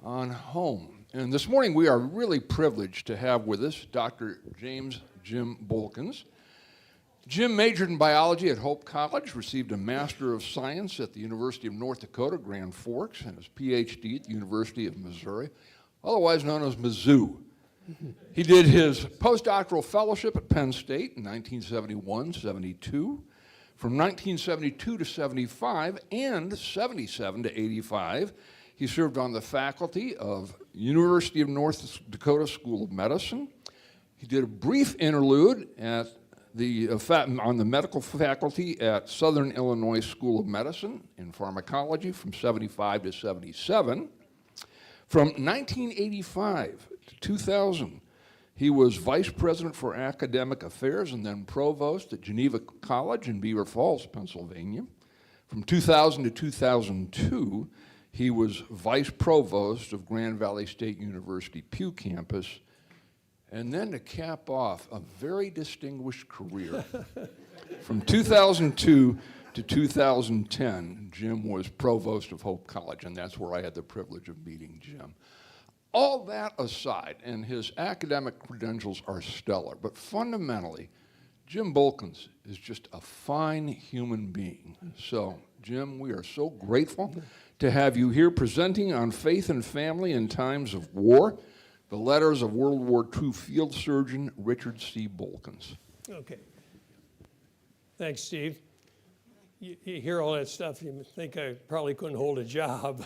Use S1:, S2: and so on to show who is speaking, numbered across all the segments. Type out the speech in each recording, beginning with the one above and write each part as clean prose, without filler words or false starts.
S1: on home. And this morning we are really privileged to have with us Dr. Jim Boelkins. Jim majored in biology at Hope College, received a Master of Science at the University of North Dakota, Grand Forks, and his PhD at the University of Missouri, otherwise known as Mizzou. He did his postdoctoral fellowship at Penn State in 1971-72. From 1972 to 75 and 77 to 85, he served on the faculty of University of North Dakota School of Medicine. He did a brief interlude at on the medical faculty at Southern Illinois School of Medicine in pharmacology from 75 to 77. From 1985 to 2000, he was vice president for academic affairs and then provost at Geneva College in Beaver Falls, Pennsylvania. From 2000 to 2002, he was vice provost of Grand Valley State University Pew Campus. And then to cap off a very distinguished career, from 2002 to 2010, Jim was provost of Hope College, and that's where I had the privilege of meeting Jim. All that aside, and his academic credentials are stellar, but fundamentally, Jim Boelkins is just a fine human being. So, Jim, we are so grateful to have you here presenting on faith and family in times of war, the letters of World War II field surgeon Richard C. Boelkins.
S2: Okay. Thanks, Steve. You hear all that stuff, you think I probably couldn't hold a job.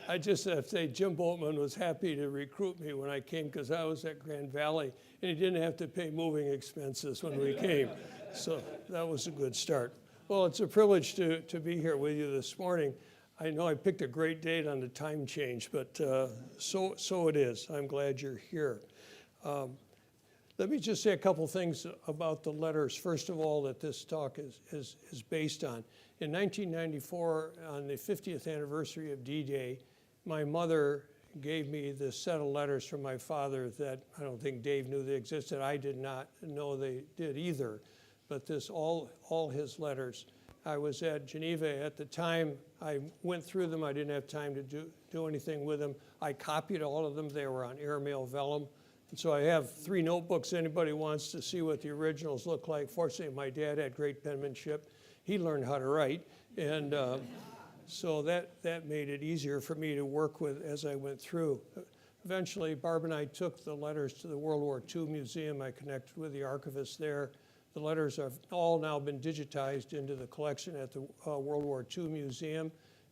S2: I just have to say, Jim Boltman was happy to recruit me when I came because I was at Grand Valley, and he didn't have to pay moving expenses when we came. So that was a good start. Well, it's a privilege to be here with you this morning. I know I picked a great date on the time change, but so it is. I'm glad you're here. Let me just say a couple things about the letters, first of all, that this talk is based on. In 1994, on the 50th anniversary of D-Day, my mother gave me this set of letters from my father that I don't think Dave knew they existed. I did not know they did either, but all his letters. I was at Geneva at the time. I went through them. I didn't have time to do anything with them. I copied all of them. They were on airmail vellum. And so I have 3 notebooks. Anybody wants to see what the originals look like. Fortunately, my dad had great penmanship. He learned how to write. And so that made it easier for me to work with as I went through. Eventually, Barb and I took the letters to the World War II Museum. I connected with the archivist there. The letters have all now been digitized into the collection at the World War II Museum.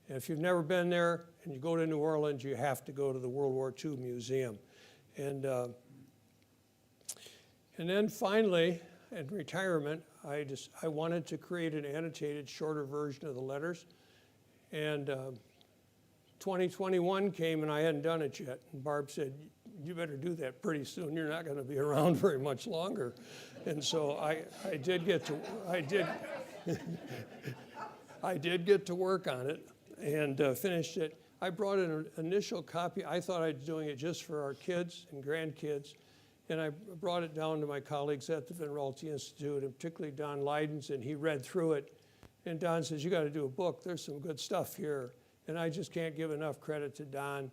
S2: And if you've never been there and you go to New Orleans, you have to go to the World War II Museum. And then finally, in retirement, I wanted to create an annotated, shorter version of the letters. And 2021 came and I hadn't done it yet. And Barb said, you better do that pretty soon. You're not going to be around very much longer. And so I did get to work on it and finished it. I brought in an initial copy. I thought I was doing it just for our kids and grandkids. And I brought it down to my colleagues at the Veneralty Institute, and particularly Don Leidens, and he read through it. And Don says, you got to do a book. There's some good stuff here. And I just can't give enough credit to Don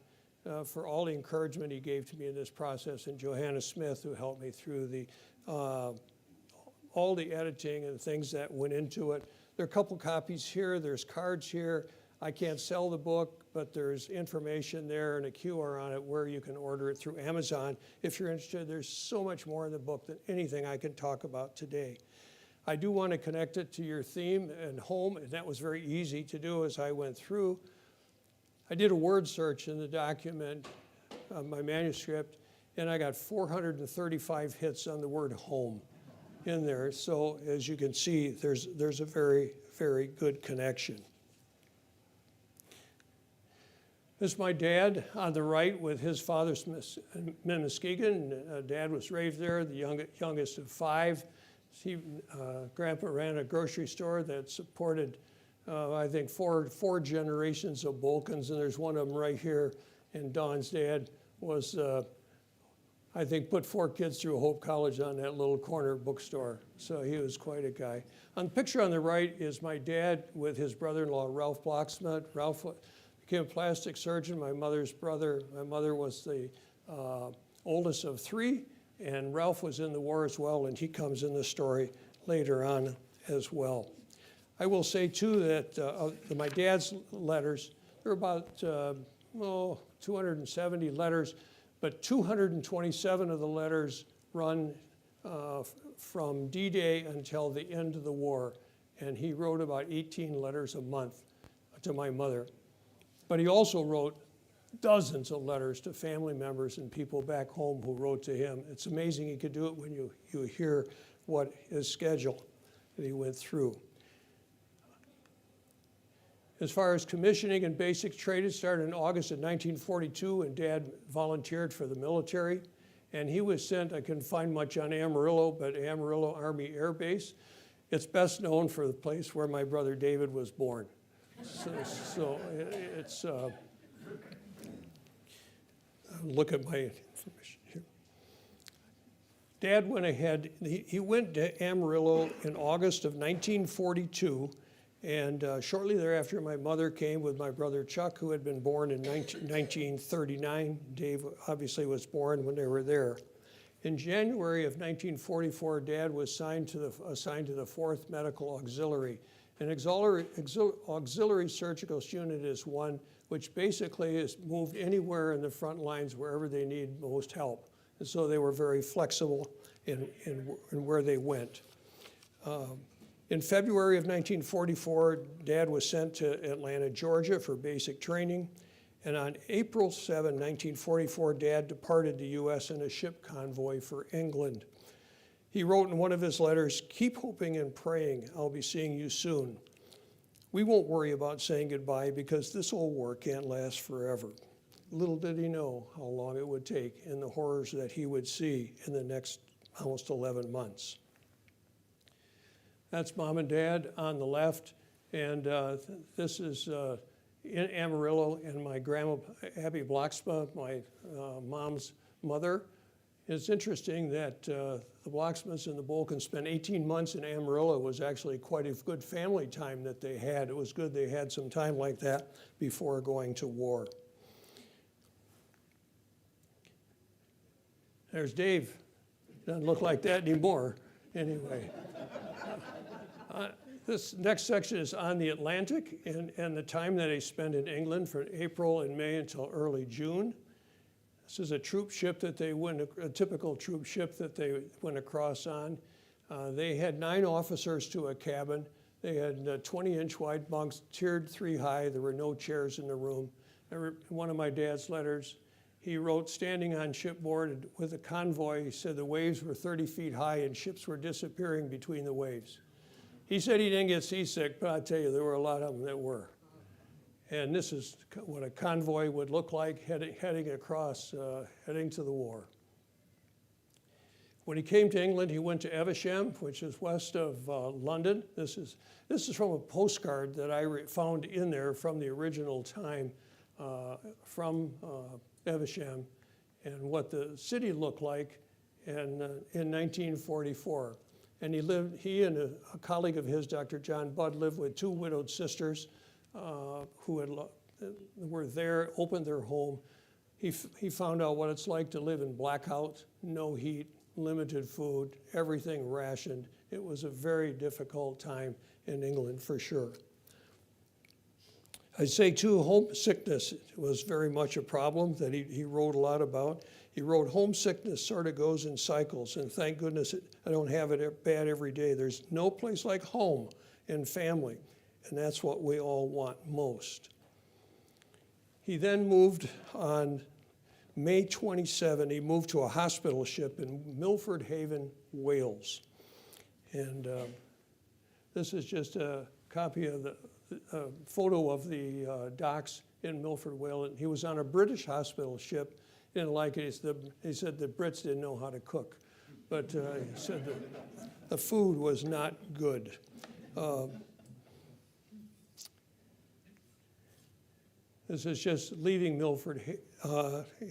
S2: for all the encouragement he gave to me in this process, and Johanna Smith, who helped me through all the editing and things that went into it. There are a couple copies here. There's cards here. I can't sell the book, but there's information there and a QR on it where you can order it through Amazon. If you're interested, there's so much more in the book than anything I can talk about today. I do want to connect it to your theme and home, and that was very easy to do as I went through. I did a word search in the document, my manuscript, and I got 435 hits on the word home in there. So as you can see, there's a very, very good connection. This is my dad on the right with his father's Muskegon. Dad was raised there, the youngest of 5. Grandpa ran a grocery store that supported, I think, four generations of Boelkins, and there's one of them right here. And Don's dad was I think, put 4 kids through Hope College on that little corner bookstore. So he was quite a guy. On the picture on the right is my dad with his brother-in-law, Ralph Blocksmith. Ralph became a plastic surgeon, my mother's brother. My mother was the oldest of 3, and Ralph was in the war as well, and he comes in the story later on as well. I will say, too, that my dad's letters, there are about 270 letters, but 227 of the letters run from D-Day until the end of the war, and he wrote about 18 letters a month to my mother. But he also wrote dozens of letters to family members and people back home who wrote to him. It's amazing he could do it when you hear what his schedule that he went through. As far as commissioning and basic trade, it started in August of 1942, and Dad volunteered for the military. And he was sent, I couldn't find much on Amarillo, but Amarillo Army Air Base. It's best known for the place where my brother David was born. So it's, look at my information here. Dad went ahead, he went to Amarillo in August of 1942, and shortly thereafter my mother came with my brother Chuck, who had been born in 1939. Dave obviously was born when they were there. In January of 1944, Dad was assigned to the 4th Medical Auxiliary. An auxiliary surgical unit is one which basically is moved anywhere in the front lines wherever they need most help. And so they were very flexible in where they went. In February of 1944, Dad was sent to Atlanta, Georgia for basic training. And on April 7, 1944, Dad departed the U.S. in a ship convoy for England. He wrote in one of his letters, "Keep hoping and praying. I'll be seeing you soon. We won't worry about saying goodbye because this old war can't last forever." Little did he know how long it would take and the horrors that he would see in the next almost 11 months. That's Mom and Dad on the left, and this is in Amarillo, and my grandma, Abby Blocksma, my mom's mother. It's interesting that the Blocksmiths and the Boelkins spent 18 months in Amarillo. It was actually quite a good family time that they had. It was good they had some time like that before going to war. There's Dave. Doesn't look like that anymore. Anyway. This next section is on the Atlantic and the time that he spent in England from April and May until early June. This is a troop ship that they went, a typical troop ship that they went across on. They had 9 officers to a cabin. They had 20-inch wide bunks, tiered 3 high. There were no chairs in the room. In one of my dad's letters, he wrote, standing on shipboard with a convoy, he said the waves were 30 feet high and ships were disappearing between the waves. He said he didn't get seasick, but I tell you, there were a lot of them that were. And this is what a convoy would look like heading across, heading to the war. When he came to England, he went to Evesham, which is west of London. This is from a postcard that I found in there from the original time from Evesham and what the city looked like in 1944. And he and a colleague of his, Dr. John Budd, lived with 2 widowed sisters who were there, opened their home. He found out what it's like to live in blackout, no heat, limited food, everything rationed. It was a very difficult time in England for sure. I'd say too, homesickness was very much a problem that he wrote a lot about. He wrote, homesickness sort of goes in cycles, and thank goodness I don't have it bad every day. There's no place like home and family, and that's what we all want most. He then moved on May 27, he moved to a hospital ship in Milford Haven, Wales. And this is just a copy of the photo of the docks in Milford, Wales. He was on a British hospital ship. He didn't like it. He said the Brits didn't know how to cook. But he said that the food was not This is just leaving Milford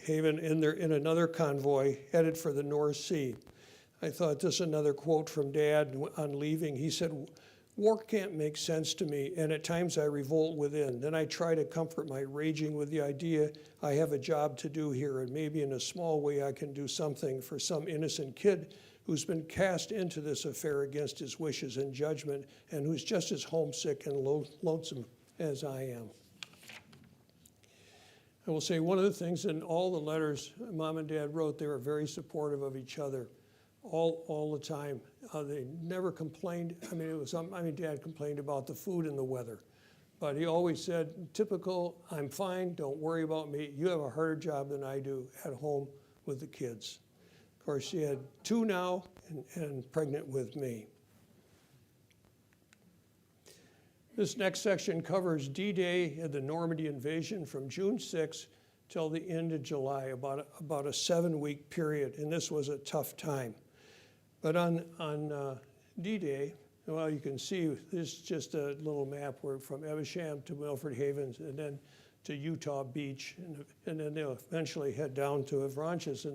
S2: Haven in another convoy headed for the North Sea. I thought this is another quote from Dad on leaving. He said, "War can't make sense to me, and at times I revolt within. Then I try to comfort my raging with the idea I have a job to do here, and maybe in a small way I can do something for some innocent kid who's been cast into this affair against his wishes and judgment, and who's just as homesick and lonesome as I am." I will say one of the things in all the letters Mom and Dad wrote, they were very supportive of each other all the time. They never complained. Dad complained about the food and the weather, but he always said, "Typical, I'm fine, don't worry about me. You have a harder job than I do at home with the kids." Of course, she had 2 now and pregnant with me. This next section covers D-Day and the Normandy invasion from June 6 till the end of July, about a 7-week period, and this was a tough time. But on D-Day, well, you can see this is just a little map where from Evesham to Milford Haven and then to Utah Beach, and then they'll eventually head down to Avranches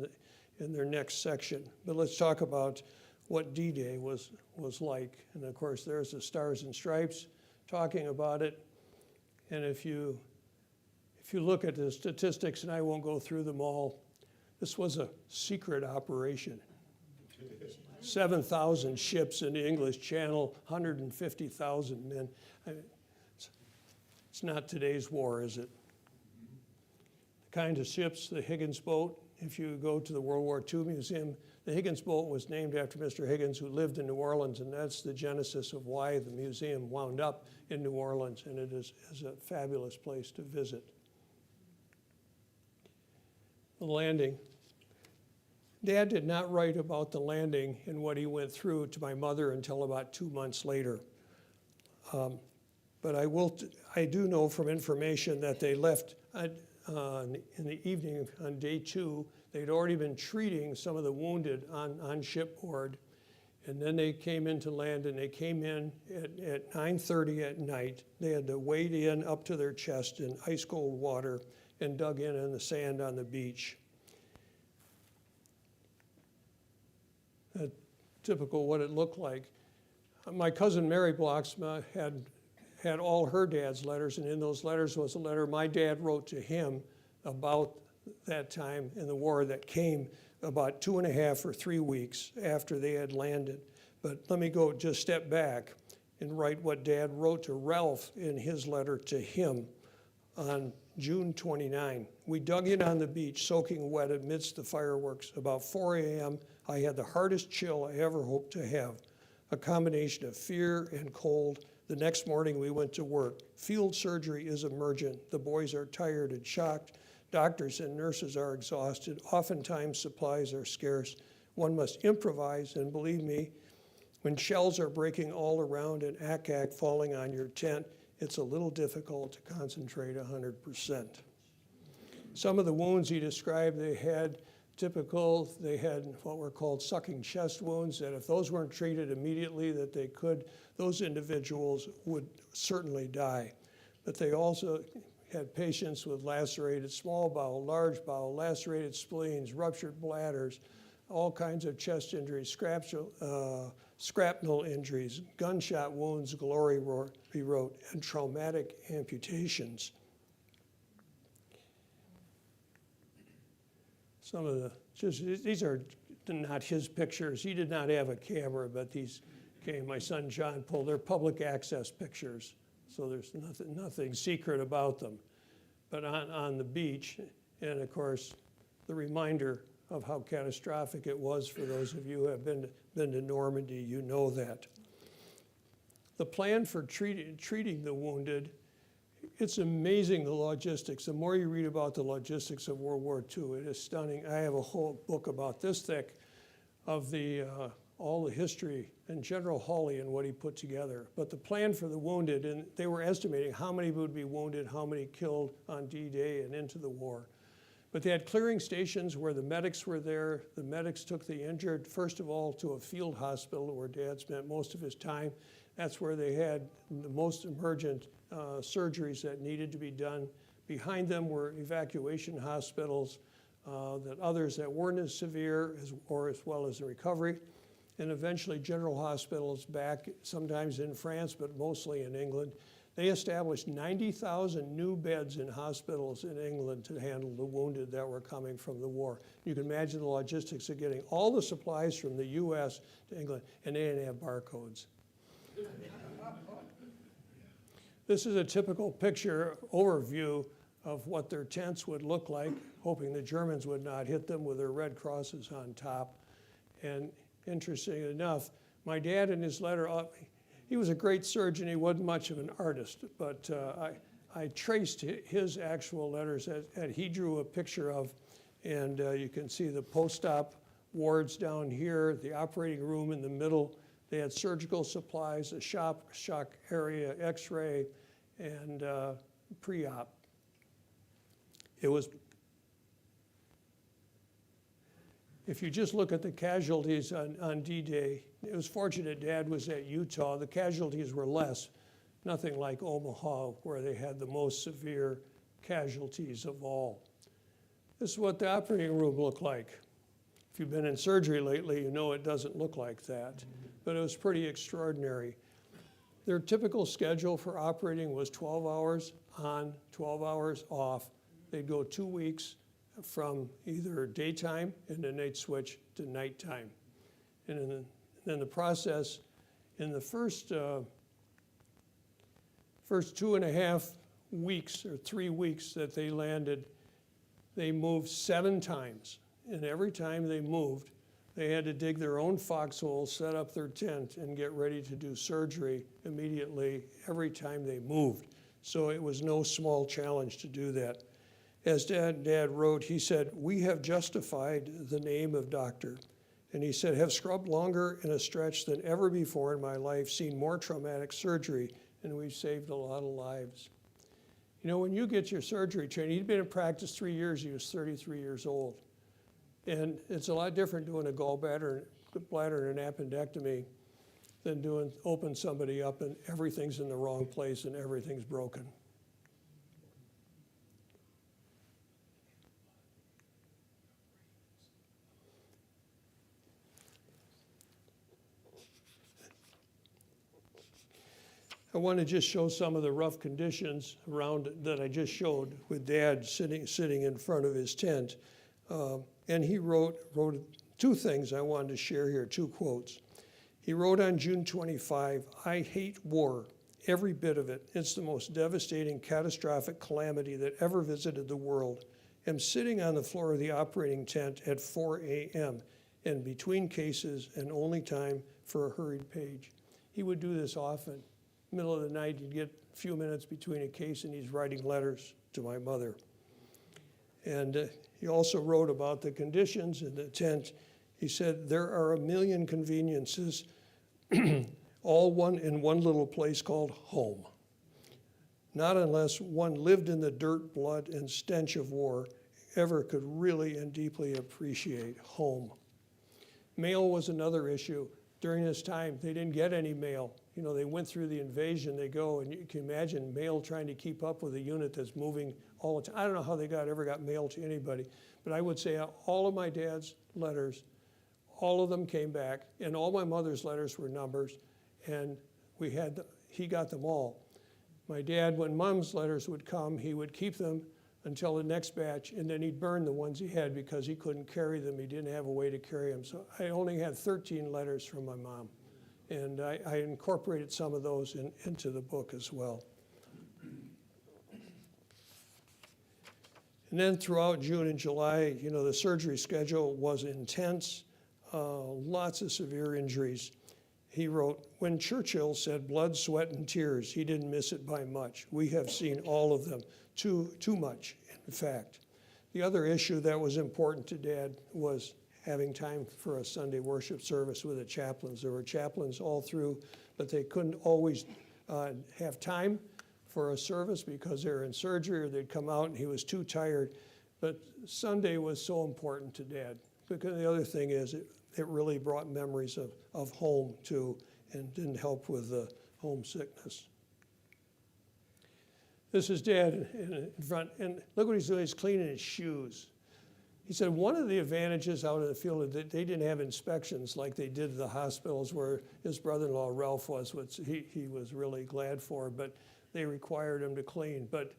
S2: in their next section. But let's talk about what D-Day was like. And of course, there's the Stars and Stripes talking about it. And if you look at the statistics, and I won't go through them all, this was a secret operation. 7,000 ships in the English Channel, 150,000 men. It's not today's war, is it? The kind of ships, the Higgins boat, if you go to the World War II Museum, the Higgins boat was named after Mr. Higgins, who lived in New Orleans, and that's the genesis of why the museum wound up in New Orleans, and it is a fabulous place to visit. The landing. Dad did not write about the landing and what he went through to my mother until about 2 months later. But I do know from information that they left in the evening on day 2. They'd already been treating some of the wounded on shipboard, and then they came into land, and they came in at 9:30 at night. They had to wade in up to their chest in ice cold water and dug in the sand on the beach. Typical what it looked like. My cousin Mary Blocksma had all her dad's letters, and in those letters was a letter my dad wrote to him about that time in the war that came about 2.5 or 3 weeks after they had landed. But let me go just step back and write what Dad wrote to Ralph in his letter to him on June 29. "We dug in on the beach, soaking wet amidst the fireworks. About 4 a.m., I had the hardest chill I ever hoped to have, a combination of fear and cold. The next morning we went to work. Field surgery is emergent. The boys are tired and shocked. Doctors and nurses are exhausted. Oftentimes supplies are scarce. One must improvise, and believe me, when shells are breaking all around and ack-ack falling on your tent, it's a little difficult to concentrate 100%. Some of the wounds he described, they had what were called sucking chest wounds, that if those weren't treated immediately, those individuals would certainly die. But they also had patients with lacerated small bowel, large bowel, lacerated spleens, ruptured bladders, all kinds of chest injuries, shrapnel injuries, gunshot wounds, he wrote, and traumatic amputations. These are not his pictures. He did not have a camera, but my son John pulled. They're public access pictures, so there's nothing secret about them. But on the beach, and of course, the reminder of how catastrophic it was for those of you who have been to Normandy, you know that. The plan for treating the wounded, it's amazing, the logistics. The more you read about the logistics of World War II, it is stunning. I have a whole book about this thick of all the history and General Hawley and what he put together. But the plan for the wounded, and they were estimating how many would be wounded, how many killed on D-Day and into the war. But they had clearing stations where the medics were there. The medics took the injured, first of all, to a field hospital where Dad spent most of his time. That's where they had the most emergent surgeries that needed to be done. Behind them were evacuation hospitals, that others that weren't as severe or as well as in recovery, and eventually general hospitals back sometimes in France, but mostly in England. They established 90,000 new beds in hospitals in England to handle the wounded that were coming from the war. You can imagine the logistics of getting all the supplies from the US to England, and they didn't have barcodes. This is a typical picture overview of what their tents would look like, hoping the Germans would not hit them with their red crosses on top. And interesting enough, my dad in his letter, he was a great surgeon, he wasn't much of an artist, but I traced his actual letters that he drew a picture of, and you can see the post-op wards down here, the operating room in the middle. They had surgical supplies, a shock area, x-ray, and pre-op. It was, if you just look at the casualties on D-Day, it was fortunate Dad was at Utah. The casualties were less, nothing like Omaha, where they had the most severe casualties of all. This is what the operating room looked like. If you've been in surgery lately, you know it doesn't look like that, but it was pretty extraordinary. Their typical schedule for operating was 12 hours on, 12 hours off. They'd go 2 weeks from either daytime and then they'd switch to nighttime. And then the process, in the first 2.5 weeks or 3 weeks that they landed, they moved 7 times. And every time they moved, they had to dig their own foxholes, set up their tent, and get ready to do surgery immediately every time they moved. So it was no small challenge to do that. As Dad wrote, he said, "We have justified the name of doctor." And he said, "Have scrubbed longer in a stretch than ever before in my life, seen more traumatic surgery, and we've saved a lot of lives." You know, when you get your surgery training, he'd been in practice 3 years, he was 33 years old. And it's a lot different doing a gallbladder and an appendectomy than open somebody up and everything's in the wrong place and everything's broken. I want to just show some of the rough conditions around that I just showed with Dad sitting in front of his tent. And he wrote 2 things I wanted to share here, 2 quotes. He wrote on June 25, "I hate war, every bit of it. It's the most devastating, catastrophic calamity that ever visited the world. I'm sitting on the floor of the operating tent at 4 a.m. and between cases and only time for a hurried page." He would do this often. Middle of the night, you'd get a few minutes between a case and he's writing letters to my mother. And he also wrote about the conditions in the tent. He said, "There are a million conveniences, all in one little place called home. Not unless one lived in the dirt, blood, and stench of war, ever could really and deeply appreciate home." Mail was another issue. During this time, they didn't get any mail. You know, they went through the invasion, they go, and you can imagine mail trying to keep up with a unit that's moving all the time. I don't know how they ever got mail to anybody, but I would say all of my dad's letters, all of them came back, and all my mother's letters were numbers, and he got them all. My dad, when Mom's letters would come, he would keep them until the next batch, and then he'd burn the ones he had because he couldn't carry them. He didn't have a way to carry them. So I only had 13 letters from my mom. And I incorporated some of those into the book as well. And then throughout June and July, you know, the surgery schedule was intense, lots of severe injuries. He wrote, "When Churchill said blood, sweat, and tears, he didn't miss it by much. We have seen all of them, too much, in fact." The other issue that was important to Dad was having time for a Sunday worship service with the chaplains. There were chaplains all through, but they couldn't always have time for a service because they were in surgery or they'd come out and he was too tired. But Sunday was so important to Dad. Because the other thing is it really brought memories of home too and didn't help with the homesickness. This is Dad in front, and look what he's doing, he's cleaning his shoes. He said one of the advantages out in the field is that they didn't have inspections like they did at the hospitals where his brother-in-law Ralph was, which he was really glad for, but they required him to clean. But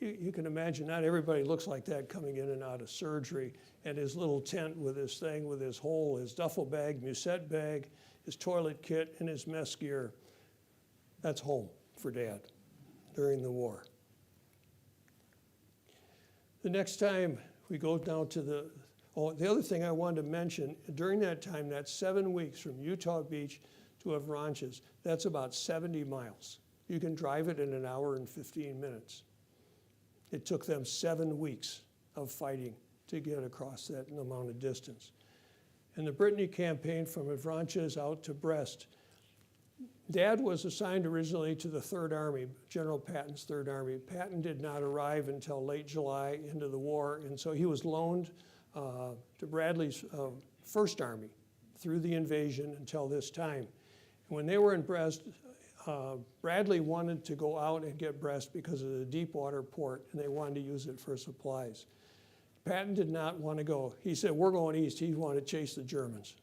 S2: you can imagine not everybody looks like that coming in and out of surgery, and his little tent with his thing, with his hole, his duffel bag, musette bag, his toilet kit, and his mess gear. That's home for Dad during the war. The next time we go down to the other thing I wanted to mention, during that time, that's 7 weeks from Utah Beach to Avranches. That's about 70 miles. You can drive it in an hour and 15 minutes. It took them 7 weeks of fighting to get across that amount of distance. And the Brittany campaign from Avranches out to Brest, Dad was assigned originally to the 3rd Army, General Patton's 3rd Army. Patton did not arrive until late July into the war, and so he was loaned to Bradley's 1st Army through the invasion until this time. And when they were in Brest, Bradley wanted to go out and get Brest because of the deep water port, and they wanted to use it for supplies. Patton did not want to go. He said, we're going east. He wanted to chase the Germans.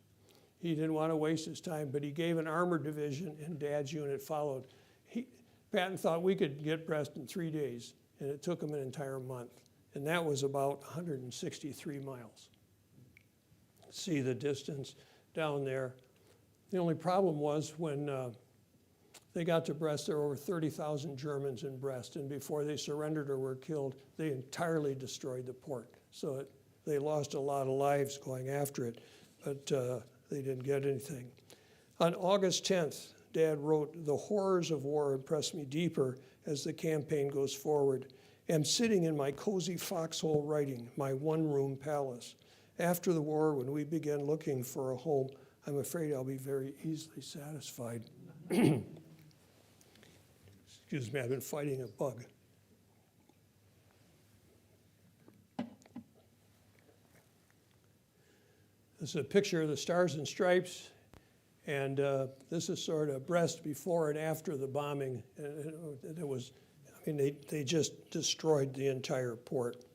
S2: He didn't want to waste his time, but he gave an armored division, and Dad's unit followed. Patton thought we could get Brest in 3 days, and it took him an entire month. And that was about 163 miles. See the distance down there. The only problem was when they got to Brest, there were over 30,000 Germans in Brest, and before they surrendered or were killed, they entirely destroyed the port. So they lost a lot of lives going after it, but they didn't get anything. On August 10th, Dad wrote, "The horrors of war impress me deeper as the campaign goes forward. Am sitting in my cozy foxhole writing, my one-room palace. After the war, when we begin looking for a home, I'm afraid I'll be very easily satisfied." Excuse me, I've been fighting a bug. This is a picture of the Stars and Stripes, and this is sort of Brest before and after the bombing. And it was, I mean, they just destroyed the entire port.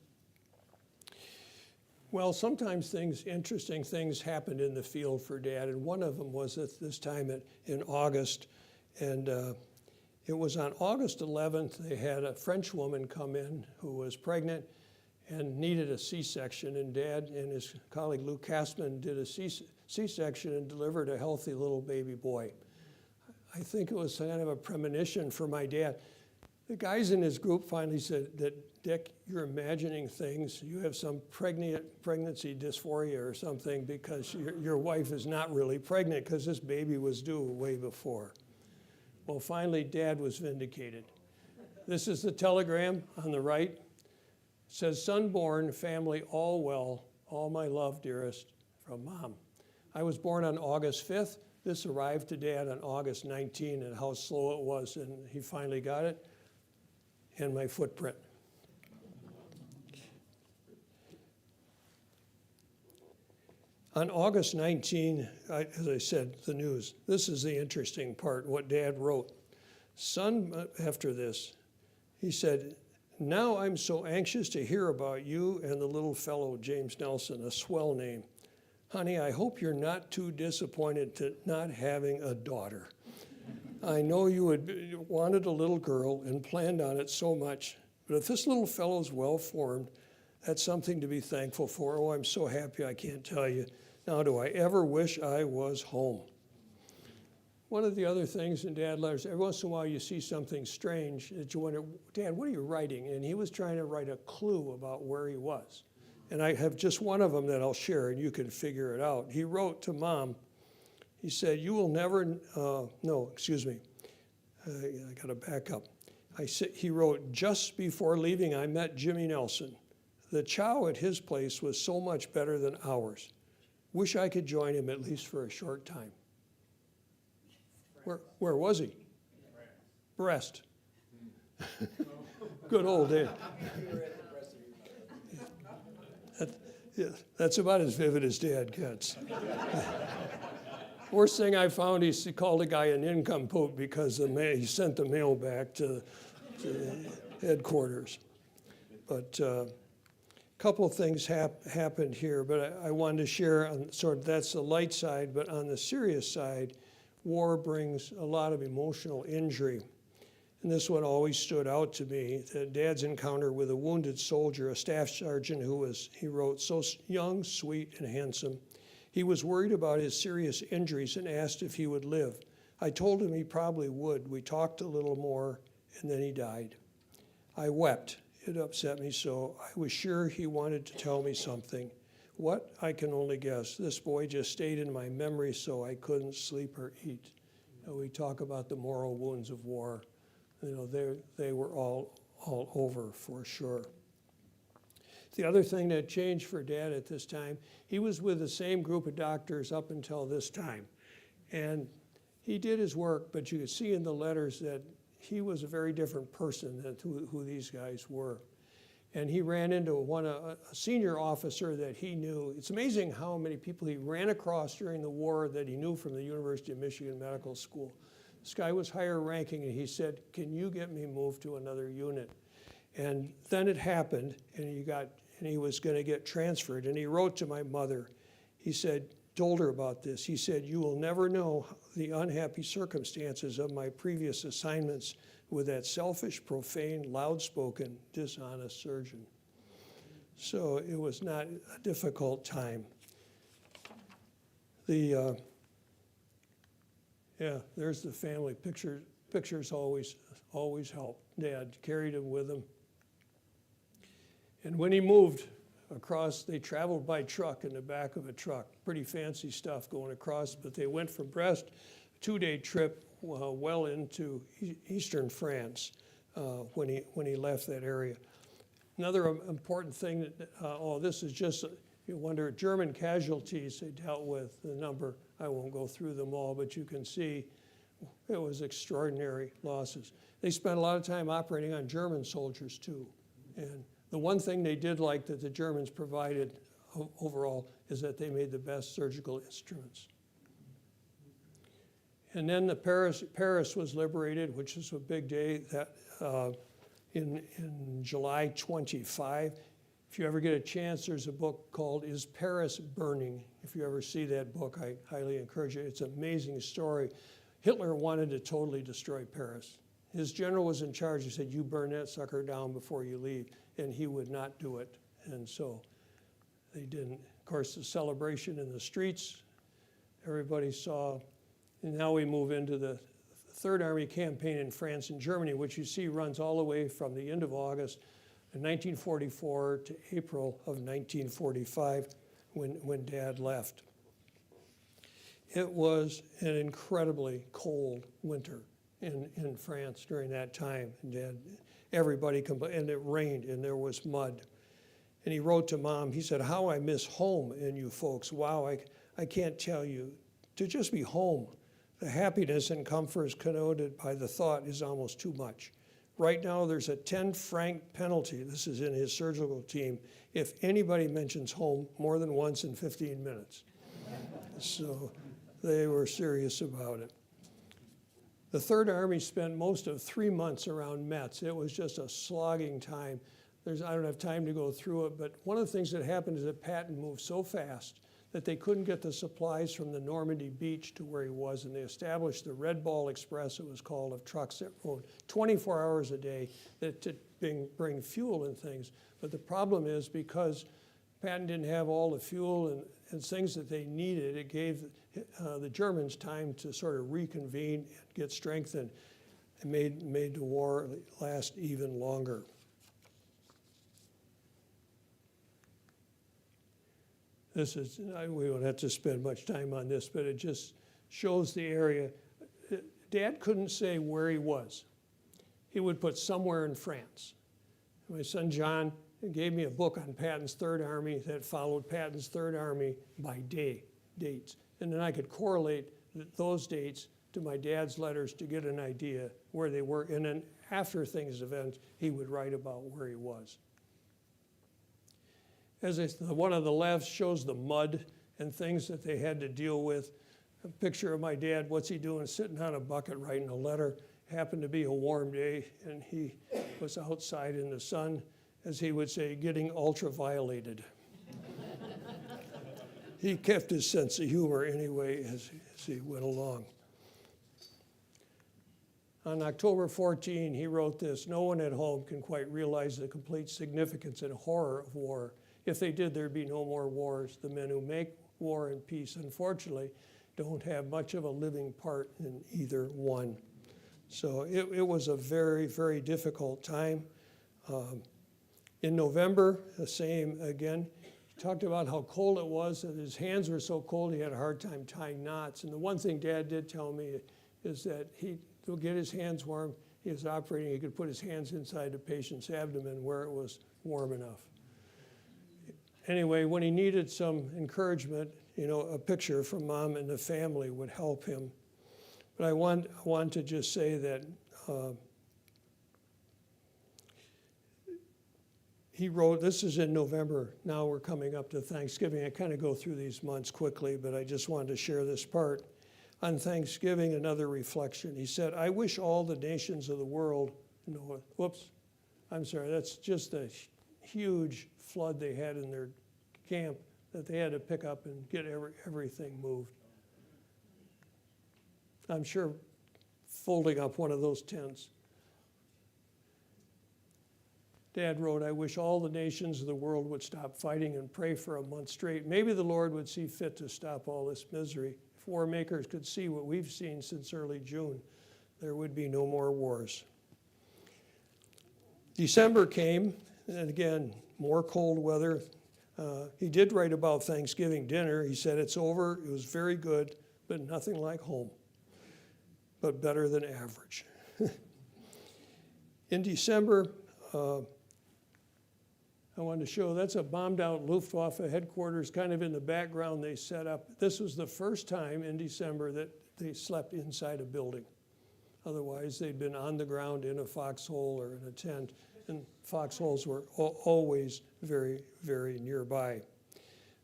S2: Well, sometimes interesting things happened in the field for Dad, and one of them was at this time in August, and it was on August 11th, they had a French woman come in who was pregnant and needed a C-section, and Dad and his colleague Lou Kastman did a C-section and delivered a healthy little baby boy. I think it was kind of a premonition for my dad. The guys in his group finally said that, "Dick, you're imagining things. You have some pregnancy dysphoria or something because your wife is not really pregnant because this baby was due way before." Well, finally, Dad was vindicated. This is the telegram on the right. It says, "Son born, family all well, all my love, dearest, from Mom." I was born on August 5th. This arrived to Dad on August 19th, and how slow it was, and he finally got it, and my footprint. On August 19, as I said, the news. This is the interesting part, what Dad wrote. Son, after this, he said, "Now I'm so anxious to hear about you and the little fellow, James Nelson, a swell name. Honey, I hope you're not too disappointed to not having a daughter. I know you wanted a little girl and planned on it so much, but if this little fellow's well-formed, that's something to be thankful for. Oh, I'm so happy I can't tell you. Now, do I ever wish I was home?" One of the other things in Dad letters, every once in a while you see something strange that you wonder, "Dad, what are you writing?" And he was trying to write a clue about where he was. And I have just one of them that I'll share, and you can figure it out. He wrote to Mom, he said, "You will never," no, excuse me, I got to back up. He wrote, "Just before leaving, I met Jimmy Nelson. The chow at his place was so much better than ours. Wish I could join him at least for a short time." Where was he? Brest. Good old Dad. That's about as vivid as Dad gets. Worst thing I found, he called a guy an nincompoop because he sent the mail back to headquarters. But a couple of things happened here, but I wanted to share on sort of that's the light side, but on the serious side, war brings a lot of emotional injury. And this one always stood out to me, that Dad's encounter with a wounded soldier, a staff sergeant who was, he wrote, so young, sweet, and handsome. He was worried about his serious injuries and asked if he would live. I told him he probably would. We talked a little more, and then he died. I wept. It upset me so. I was sure he wanted to tell me something. What? I can only guess. This boy just stayed in my memory so I couldn't sleep or eat. We talk about the moral wounds of war. They were all over for sure. The other thing that changed for Dad at this time, he was with the same group of doctors up until this time. And he did his work, but you could see in the letters that he was a very different person than who these guys were. And he ran into a senior officer that he knew. It's amazing how many people he ran across during the war that he knew from the University of Michigan Medical School. This guy was higher ranking, and he said, "Can you get me moved to another unit?" And then it happened, and he was going to get transferred. And he wrote to my mother. He told her about this. He said, "You will never know the unhappy circumstances of my previous assignments with that selfish, profane, loud-spoken, dishonest surgeon." So it was not a difficult time. There's the family picture. Pictures always help. Dad carried him with him. And when he moved across, they traveled by truck in the back of a truck. Pretty fancy stuff going across, but they went from Brest, a 2-day trip well into eastern France when he left that area. Another important thing, this is just, you wonder, German casualties they dealt with, the number, I won't go through them all, but you can see it was extraordinary losses. They spent a lot of time operating on German soldiers too. And the one thing they did like that the Germans provided overall is that they made the best surgical instruments. And then Paris was liberated, which is a big day that in July 25. If you ever get a chance, there's a book called Is Paris Burning? If you ever see that book, I highly encourage it. It's an amazing story. Hitler wanted to totally destroy Paris. His general was in charge. He said, "You burn that sucker down before you leave." And he would not do it. And so they didn't. Of course, the celebration in the streets, everybody saw. And now we move into the Third Army campaign in France and Germany, which you see runs all the way from the end of August in 1944 to April of 1945 when Dad left. It was an incredibly cold winter in France during that time. And everybody complained, and it rained, and there was mud. And he wrote to Mom, he said, "How I miss home and you folks. Wow, I can't tell you. To just be home, the happiness and comforts connoted by the thought is almost too much. Right now, there's a 10-franc penalty," this is in his surgical team, "if anybody mentions home more than once in 15 minutes. So they were serious about it. The Third Army spent most of 3 months around Metz. It was just a slogging time. I don't have time to go through it, but one of the things that happened is that Patton moved so fast that they couldn't get the supplies from the Normandy beach to where he was, and they established the Red Ball Express, it was called, of trucks that rode 24 hours a day to bring fuel and things. But the problem is because Patton didn't have all the fuel and things that they needed, it gave the Germans time to sort of reconvene and get strengthened, and made the war last even longer. This is, we don't have to spend much time on this, but it just shows the area. Dad couldn't say where he was. He would put somewhere in France. My son John gave me a book on Patton's Third Army that followed Patton's Third Army by dates. And then I could correlate those dates to my dad's letters to get an idea where they were. And then after things events, he would write about where he was. One on the left shows the mud and things that they had to deal with. A picture of my dad, what's he doing? Sitting on a bucket writing a letter. happened to be a warm day, and he was outside in the sun, as he would say, getting ultraviolated. He kept his sense of humor anyway as he went along. On October 14, he wrote this: "No one at home can quite realize the complete significance and horror of war. If they did, there'd be no more wars. The men who make war and peace, unfortunately, don't have much of a living part in either one." So it was a very, very difficult time. In November, the same again. He talked about how cold it was, and his hands were so cold he had a hard time tying knots. And the one thing Dad did tell me is that he to get his hands warm, he was operating, he could put his hands inside the patient's abdomen where it was warm enough. Anyway, when he needed some encouragement, a picture from Mom and the family would help him. But I want to just say that he wrote, this is in November, now we're coming up to Thanksgiving. I kind of go through these months quickly, but I just wanted to share this part. On Thanksgiving, another reflection. He said, "I wish all the nations of the world," that's just a huge flood they had in their camp that they had to pick up and get everything moved. I'm sure folding up one of those tents. Dad wrote, "I wish all the nations of the world would stop fighting and pray for a month straight. Maybe the Lord would see fit to stop all this misery. If war makers could see what we've seen since early June, there would be no more wars." December came, and again, more cold weather. He did write about Thanksgiving dinner. He said, "It's over, it was very good, but nothing like home, but better than average." In December, I wanted to show, that's a bombed out Luftwaffe headquarters kind of in the background they set up. This was the first time in December that they slept inside a building. Otherwise, they'd been on the ground in a foxhole or in a tent, and foxholes were always very, very nearby.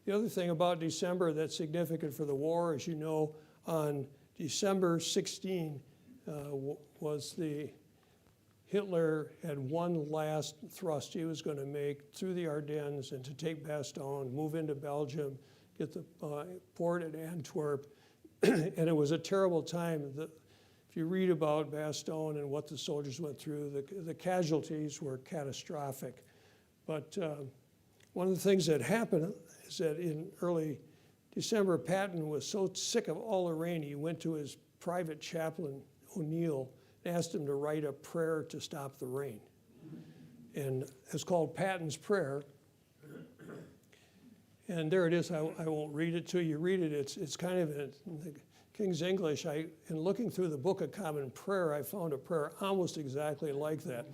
S2: The other thing about December that's significant for the war, as you know, on December 16 was the Hitler had one last thrust he was going to make through the Ardennes and to take Bastogne, move into Belgium, get the port at Antwerp, and it was a terrible time. If you read about Bastogne and what the soldiers went through, the casualties were catastrophic. But one of the things that happened is that in early December, Patton was so sick of all the rain, he went to his private chaplain, O'Neill, asked him to write a prayer to stop the rain. And it's called Patton's Prayer. And there it is. I won't read it to you. Read it. It's kind of in the King's English. In looking through the Book of Common Prayer, I found a prayer almost exactly like that.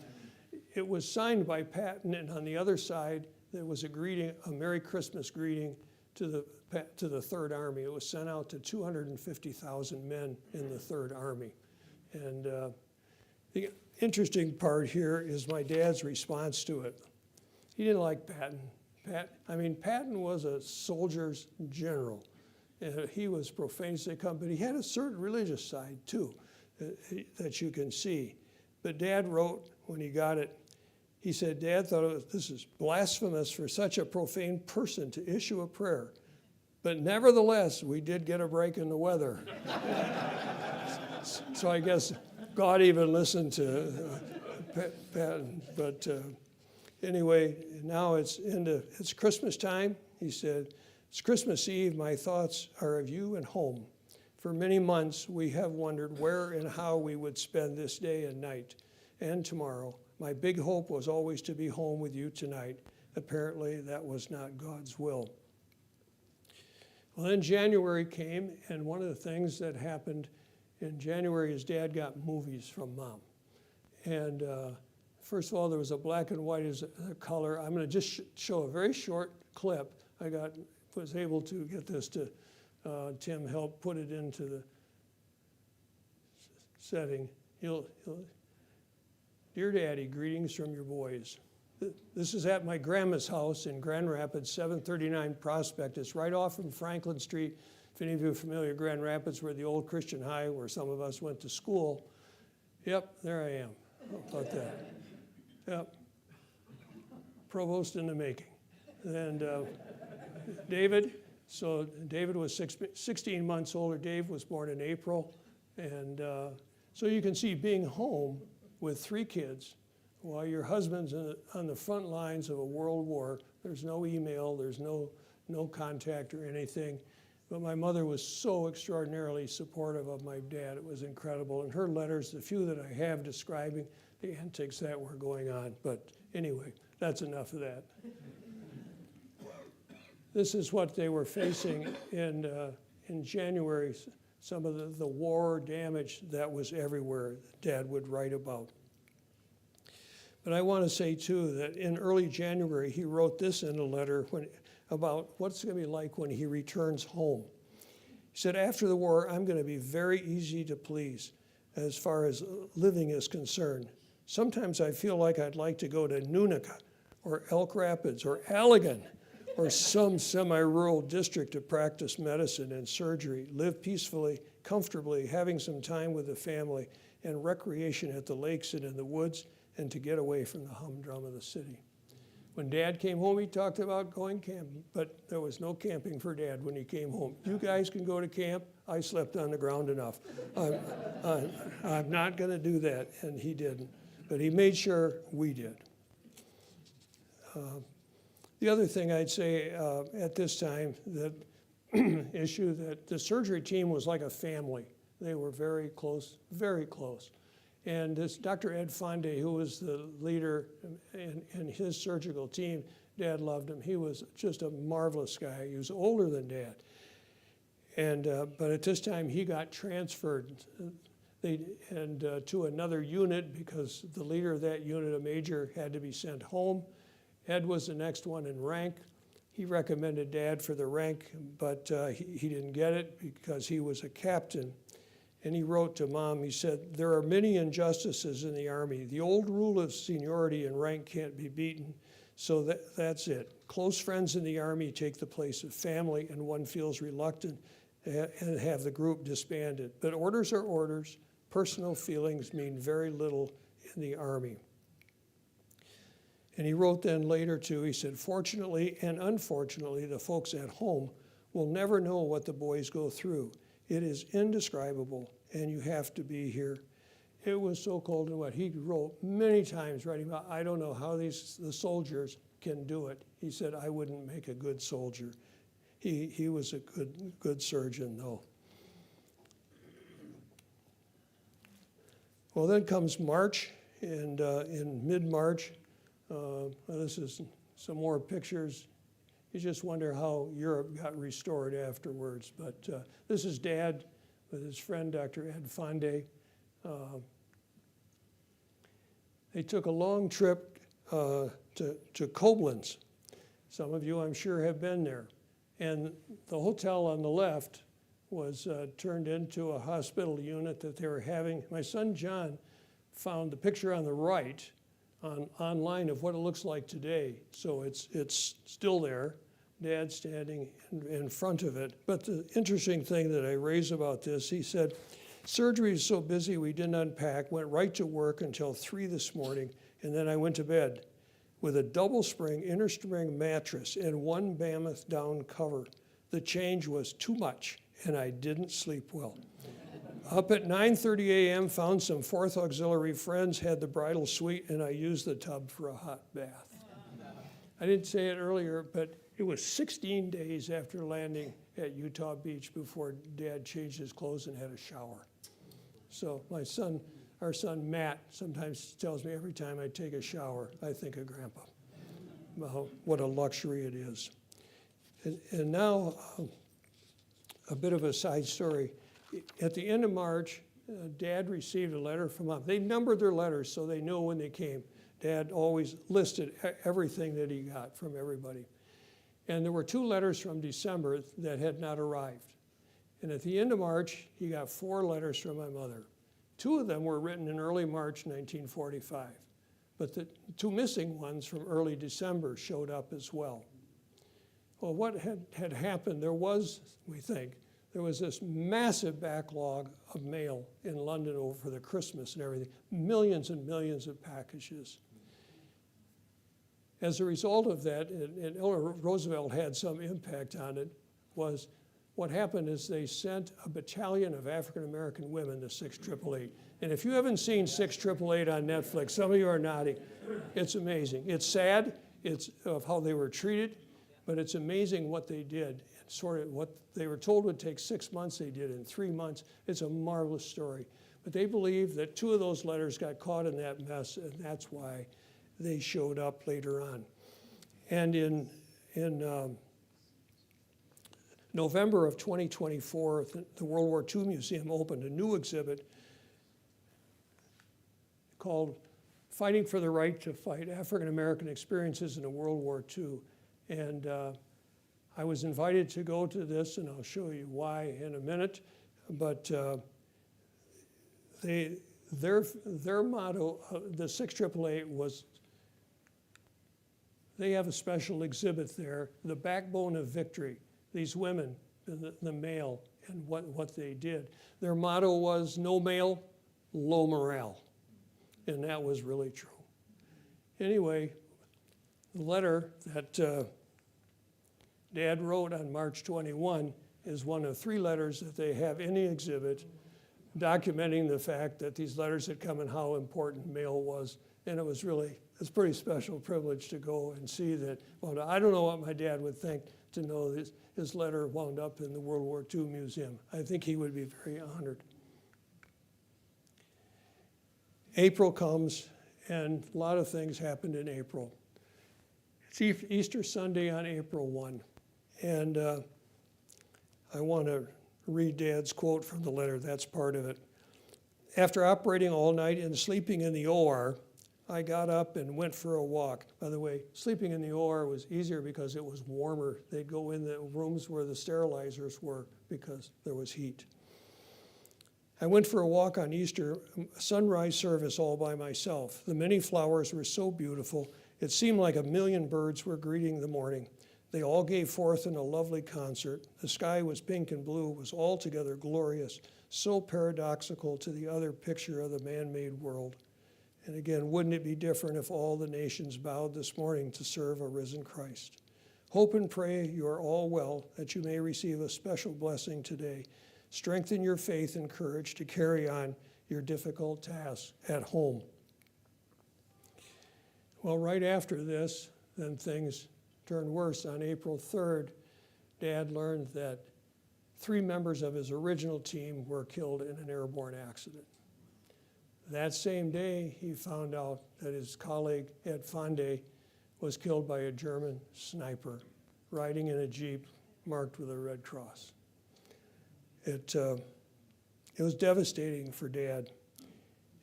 S2: It was signed by Patton, and on the other side, there was a greeting, a Merry Christmas greeting to the Third Army. It was sent out to 250,000 men in the Third Army. And the interesting part here is my dad's response to it. He didn't like Patton. Patton was a soldier's general. He was profane as they come, but he had a certain religious side too that you can see. But Dad wrote when he got it, he said, "Dad thought this is blasphemous for such a profane person to issue a prayer. But nevertheless, we did get a break in the weather." So I guess God even listened to Patton. But anyway, now it's Christmas time. He said, "It's Christmas Eve. My thoughts are of you and home. For many months, we have wondered where and how we would spend this day and night and tomorrow. My big hope was always to be home with you tonight. Apparently, that was not God's will." Well, then January came, and one of the things that happened in January is Dad got movies from Mom. And first of all, there was a black and white as a color. I'm going to just show a very short clip. I was able to get this to Tim help put it into the setting. "Dear Daddy, greetings from your boys. This is at my grandma's house in Grand Rapids, 739 Prospect. It's right off from Franklin Street. If any of you are familiar with Grand Rapids, where the old Christian High, where some of us went to school. Yep, there I am. How about that? Yep. Provost in the making. And David, so David was 16 months older. Dave was born in April. And so you can see being home with 3 kids while your husband's on the front lines of a world war. There's no email, there's no contact or anything. But my mother was so extraordinarily supportive of my dad. It was incredible. And her letters, the few that I have describing the antics that were going on. But anyway, that's enough of that. This is what they were facing in January, some of the war damage that was everywhere that Dad would write about. But I want to say, too, that in early January, he wrote this in a letter about what's going to be like when he returns home. He said, after the war, I'm going to be very easy to please as far as living is concerned. Sometimes I feel like I'd like to go to Nunica or Elk Rapids or Allegan or some semi-rural district to practice medicine and surgery, live peacefully, comfortably, having some time with the family and recreation at the lakes and in the woods, and to get away from the humdrum of the city. When Dad came home, he talked about going camping, but there was no camping for Dad when he came home. You guys can go to camp. I slept on the ground enough. I'm not going to do that, and he didn't. But he made sure we did. The other thing I'd say at this time, that issue that the surgery team was like a family. They were very close, very close. And this Dr. Ed Fonde, who was the leader in his surgical team, Dad loved him. He was just a marvelous guy. He was older than Dad. And but at this time, he got transferred to another unit because the leader of that unit, a major, had to be sent home. Ed was the next one in rank. He recommended Dad for the rank, but he didn't get it because he was a captain. And he wrote to Mom, he said, there are many injustices in the Army. The old rule of seniority and rank can't be beaten, so that's it. Close friends in the Army take the place of family, and one feels reluctant and have the group disbanded. But orders are orders. Personal feelings mean very little in the Army. And he wrote then later too, he said, fortunately and unfortunately, the folks at home will never know what the boys go through. It is indescribable, and you have to be here. It was so cold and wet. He wrote many times writing about, I don't know how the soldiers can do it. He said, I wouldn't make a good soldier. He was a good surgeon, though. Well, then comes March, and in mid-March, this is some more pictures. You just wonder how Europe got restored afterwards. But this is Dad with his friend, Dr. Ed Fonde. They took a long trip to Koblenz. Some of you, I'm sure, have been there. And the hotel on the left was turned into a hospital unit that they were having. My son, John, found the picture on the right online of what it looks like today. So it's still there. Dad standing in front of it. But the interesting thing that I raise about this, he said, surgery is so busy we didn't unpack, went right to work until 3 this morning, and then I went to bed with a double spring, inner spring mattress and 1 mammoth down cover. The change was too much, and I didn't sleep well. Up at 9:30 a.m., found some 4th Auxiliary friends, had the bridal suite, and I used the tub for a hot bath. I didn't say it earlier, but it was 16 days after landing at Utah Beach before Dad changed his clothes and had a shower. So our son Matt, sometimes tells me every time I take a shower, I think of Grandpa. Well, what a luxury it is. And now, a bit of a side story. At the end of March, Dad received a letter from Mom. They numbered their letters so they knew when they came. Dad always listed everything that he got from everybody. And there were 2 letters from December that had not arrived. And at the end of March, he got 4 letters from my mother. 2 of them were written in early March 1945. But the 2 missing ones from early December showed up as well. Well, what had happened, there was, we think, there was this massive backlog of mail in London over the Christmas and everything, millions and millions of packages. As a result of that, and Eleanor Roosevelt had some impact on it, was what happened is they sent a battalion of African-American women to 6888. And if you haven't seen 6888 on Netflix, some of you are nodding. It's amazing. It's sad, it's of how they were treated, but it's amazing what they did. And sort of what they were told would take 6 months, they did in 3 months. It's a marvelous story. But they believe that 2 of those letters got caught in that mess, and that's why they showed up later on. And in November of 2024, the World War II Museum opened a new exhibit called Fighting for the Right to Fight, African American Experiences in World War II. And I was invited to go to this, and I'll show you why in a minute. But their motto, the 6888, was, they have a special exhibit there, the backbone of victory. These women, the male, and what they did. Their motto was, no mail, low morale. And that was really true. Anyway, the letter that Dad wrote on March 21 is one of 3 letters that they have in the exhibit documenting the fact that these letters had come and how important mail was. And it was really, it's a pretty special privilege to go and see that. Well, I don't know what my dad would think to know this. His letter wound up in the World War II Museum. I think he would be very honored. April comes, and a lot of things happened in April. It's Easter Sunday on April 1, and I want to read Dad's quote from the letter. That's part of it. After operating all night and sleeping in the OR, I got up and went for a walk. By the way, sleeping in the OR was easier because it was warmer. They'd go in the rooms where the sterilizers were because there was heat. I went for a walk on Easter, sunrise service all by myself. The many flowers were so beautiful, it seemed like 1,000,000 birds were greeting the morning. They all gave forth in a lovely concert. The sky was pink and blue, it was altogether glorious, so paradoxical to the other picture of the man-made world. And again, wouldn't it be different if all the nations bowed this morning to serve a risen Christ? Hope and pray you are all well, that you may receive a special blessing today. Strengthen your faith and courage to carry on your difficult tasks at home. Well, right after this, then things turned worse. On April 3rd, Dad learned that 3 members of his original team were killed in an airborne accident. That same day, he found out that his colleague, Ed Fonde, was killed by a German sniper riding in a Jeep marked with a Red Cross. It was devastating for Dad.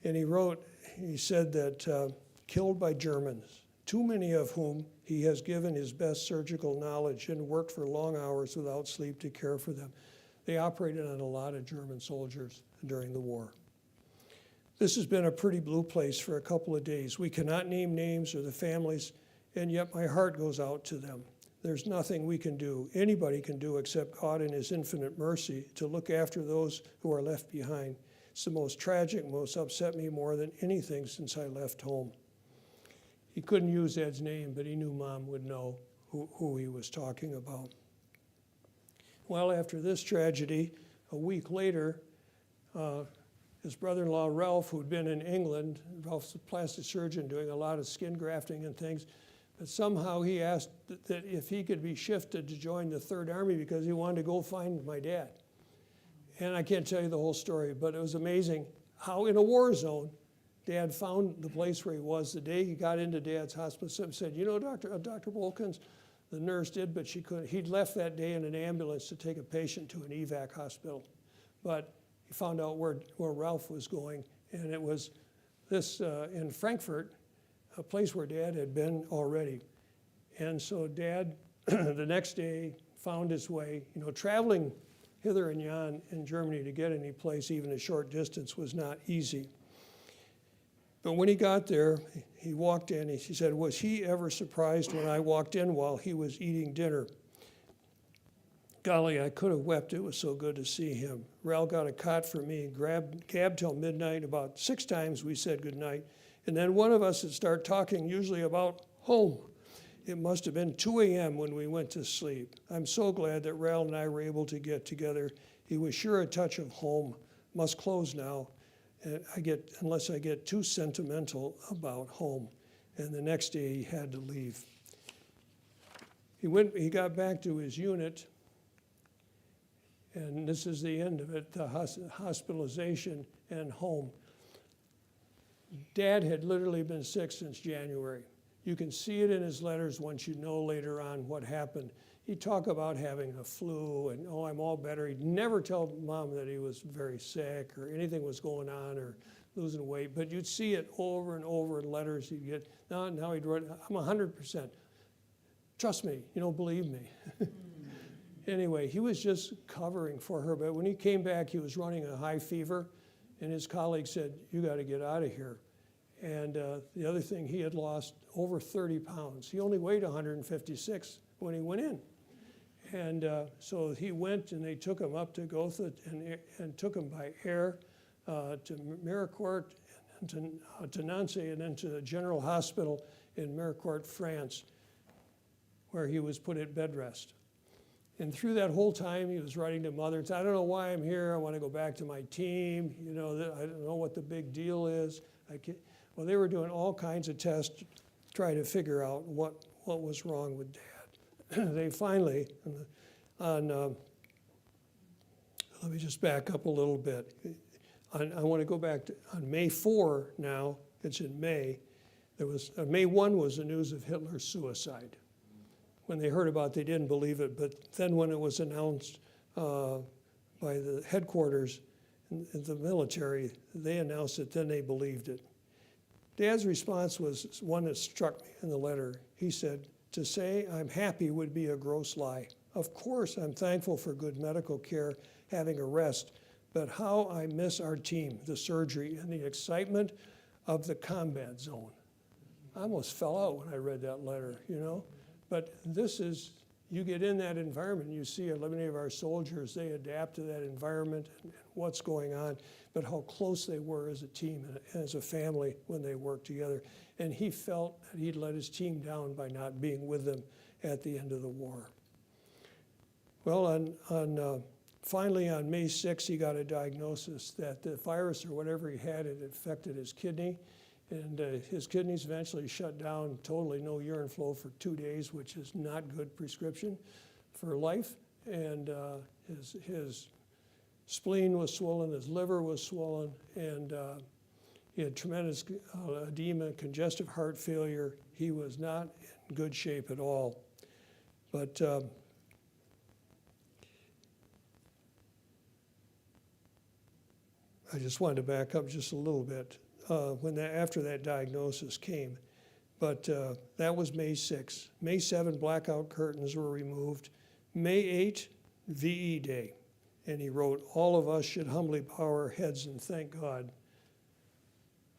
S2: And he said that killed by Germans, too many of whom he has given his best surgical knowledge and worked for long hours without sleep to care for them. They operated on a lot of German soldiers during the war. This has been a pretty blue place for a couple of days. We cannot name names or the families, and yet my heart goes out to them. There's nothing we can do, anybody can do, except God in his infinite mercy to look after those who are left behind. It's the most tragic, most upset me more than anything since I left home. He couldn't use Ed's name, but he knew Mom would know who he was talking about. Well, after this tragedy, a week later, his brother-in-law, Ralph, who'd been in England, Ralph's a plastic surgeon doing a lot of skin grafting and things, but somehow he asked that if he could be shifted to join the Third Army because he wanted to go find my dad. And I can't tell you the whole story, but it was amazing how in a war zone, Dad found the place where he was the day he got into Dad's hospital and said, you know, Dr. Boelkins, the nurse did, but she couldn't. He'd left that day in an ambulance to take a patient to an evac hospital. But he found out where Ralph was going, and it was this in Frankfurt, a place where Dad had been already. And so Dad, the next day, found his way, traveling hither and yon in Germany to get any place, even a short distance, was not easy. But when he got there, he walked in, he said, was he ever surprised when I walked in while he was eating dinner? Golly, I could have wept. It was so good to see him. Ralph got a cot for me, gabbed till midnight. About 6 times we said goodnight. And then one of us would start talking, usually about home. It must have been 2 a.m. when we went to sleep. I'm so glad that Ralph and I were able to get together. He was sure a touch of home. Must close now. Unless I get too sentimental about home. And the next day he had to leave. He got back to his unit, and this is the end of it, the hospitalization and home. Dad had literally been sick since January. You can see it in his letters once you know later on what happened. He'd talk about having a flu and, oh, I'm all better. He'd never tell Mom that he was very sick or anything was going on or losing weight, but you'd see it over and over in letters he'd get. Now he'd write, I'm 100%. Trust me, you don't believe me. Anyway, he was just covering for her, but when he came back, he was running a high fever, and his colleague said, you got to get out of here. And the other thing, he had lost over 30 pounds. He only weighed 156 when he went in. And so he went, and they took him up to Gotha and took him by air to Méricourt, and to Nancy, and then to the General Hospital in Méricourt, France, where he was put at bed rest. And through that whole time, he was writing to Mother, I don't know why I'm here. I want to go back to my team. You know, I don't know what the big deal is. Well, they were doing all kinds of tests, trying to figure out what was wrong with Dad. They finally, let me just back up a little bit. I want to go back to, on May 4 now, it's in May, May 1 was the news of Hitler's suicide. When they heard about it, they didn't believe it, but then when it was announced by the headquarters in the military, they announced it, then they believed it. Dad's response was one that struck me in the letter. He said, to say I'm happy would be a gross lie. Of course, I'm thankful for good medical care, having a rest, but how I miss our team, the surgery, and the excitement of the combat zone. I almost fell out when I read that letter, you know? But this is, you get in that environment, you see many of our soldiers, they adapt to that environment and what's going on, but how close they were as a team and as a family when they worked together. And he felt that he'd let his team down by not being with them at the end of the war. Well, finally on May 6th, he got a diagnosis that the virus or whatever he had had affected his kidney. And his kidneys eventually shut down, totally no urine flow for 2 days, which is not good prescription for life. And his spleen was swollen, his liver was swollen, and he had tremendous edema, congestive heart failure. He was not in good shape at all. But I just wanted to back up just a little bit. After that diagnosis came. But that was May 6. May 7, blackout curtains were removed. May 8, VE Day. And he wrote, all of us should humbly bow our heads and thank God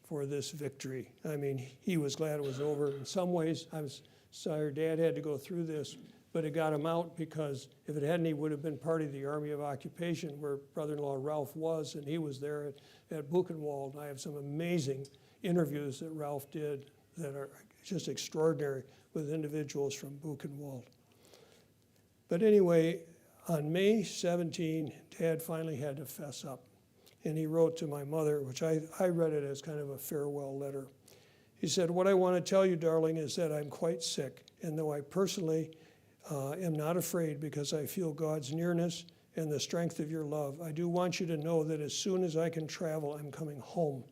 S2: for this victory. I mean, he was glad it was over. In some ways, I'm sorry Dad had to go through this, but it got him out because if it hadn't, he would have been part of the Army of Occupation where brother-in-law Ralph was, and he was there at Boelkins. I have some amazing interviews that Ralph did that are just extraordinary with individuals from Boelkins. But anyway, on May 17, Dad finally had to fess up. And he wrote to my mother, which I read it as kind of a farewell letter. He said, what I want to tell you, darling, is that I'm quite sick, and though I personally am not afraid because I feel God's nearness and the strength of your love, I do want you to know that as soon as I can travel, I'm coming home.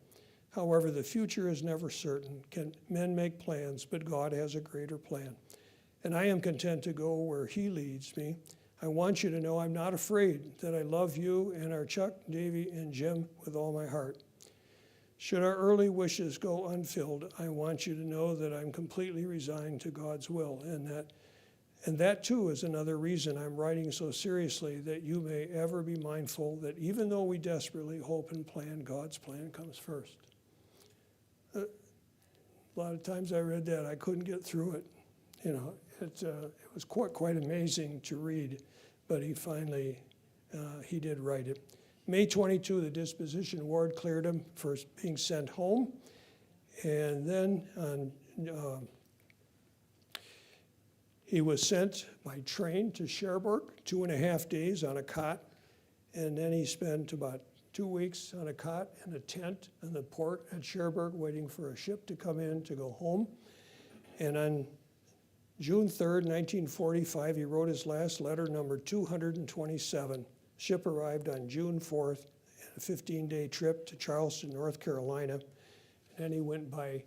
S2: However, the future is never certain. Men make plans, but God has a greater plan. And I am content to go where he leads me. I want you to know I'm not afraid, that I love you and our Chuck, Davy, and Jim with all my heart. Should our early wishes go unfilled, I want you to know that I'm completely resigned to God's will, and that too is another reason I'm writing so seriously, that you may ever be mindful that even though we desperately hope and plan, God's plan comes first. A lot of times I read that, I couldn't get through it. You know, it was quite amazing to read. but he finally, he did write it. May 22, the disposition ward cleared him for being sent home. And then he was sent by train to Cherbourg, 2.5 days on a cot. And then he spent about 2 weeks on a cot in a tent in the port at Cherbourg waiting for a ship to come in to go home. And on June 3rd, 1945, he wrote his last letter, number 227. Ship arrived on June 4th, a 15-day trip to Charleston, North Carolina. And then he went by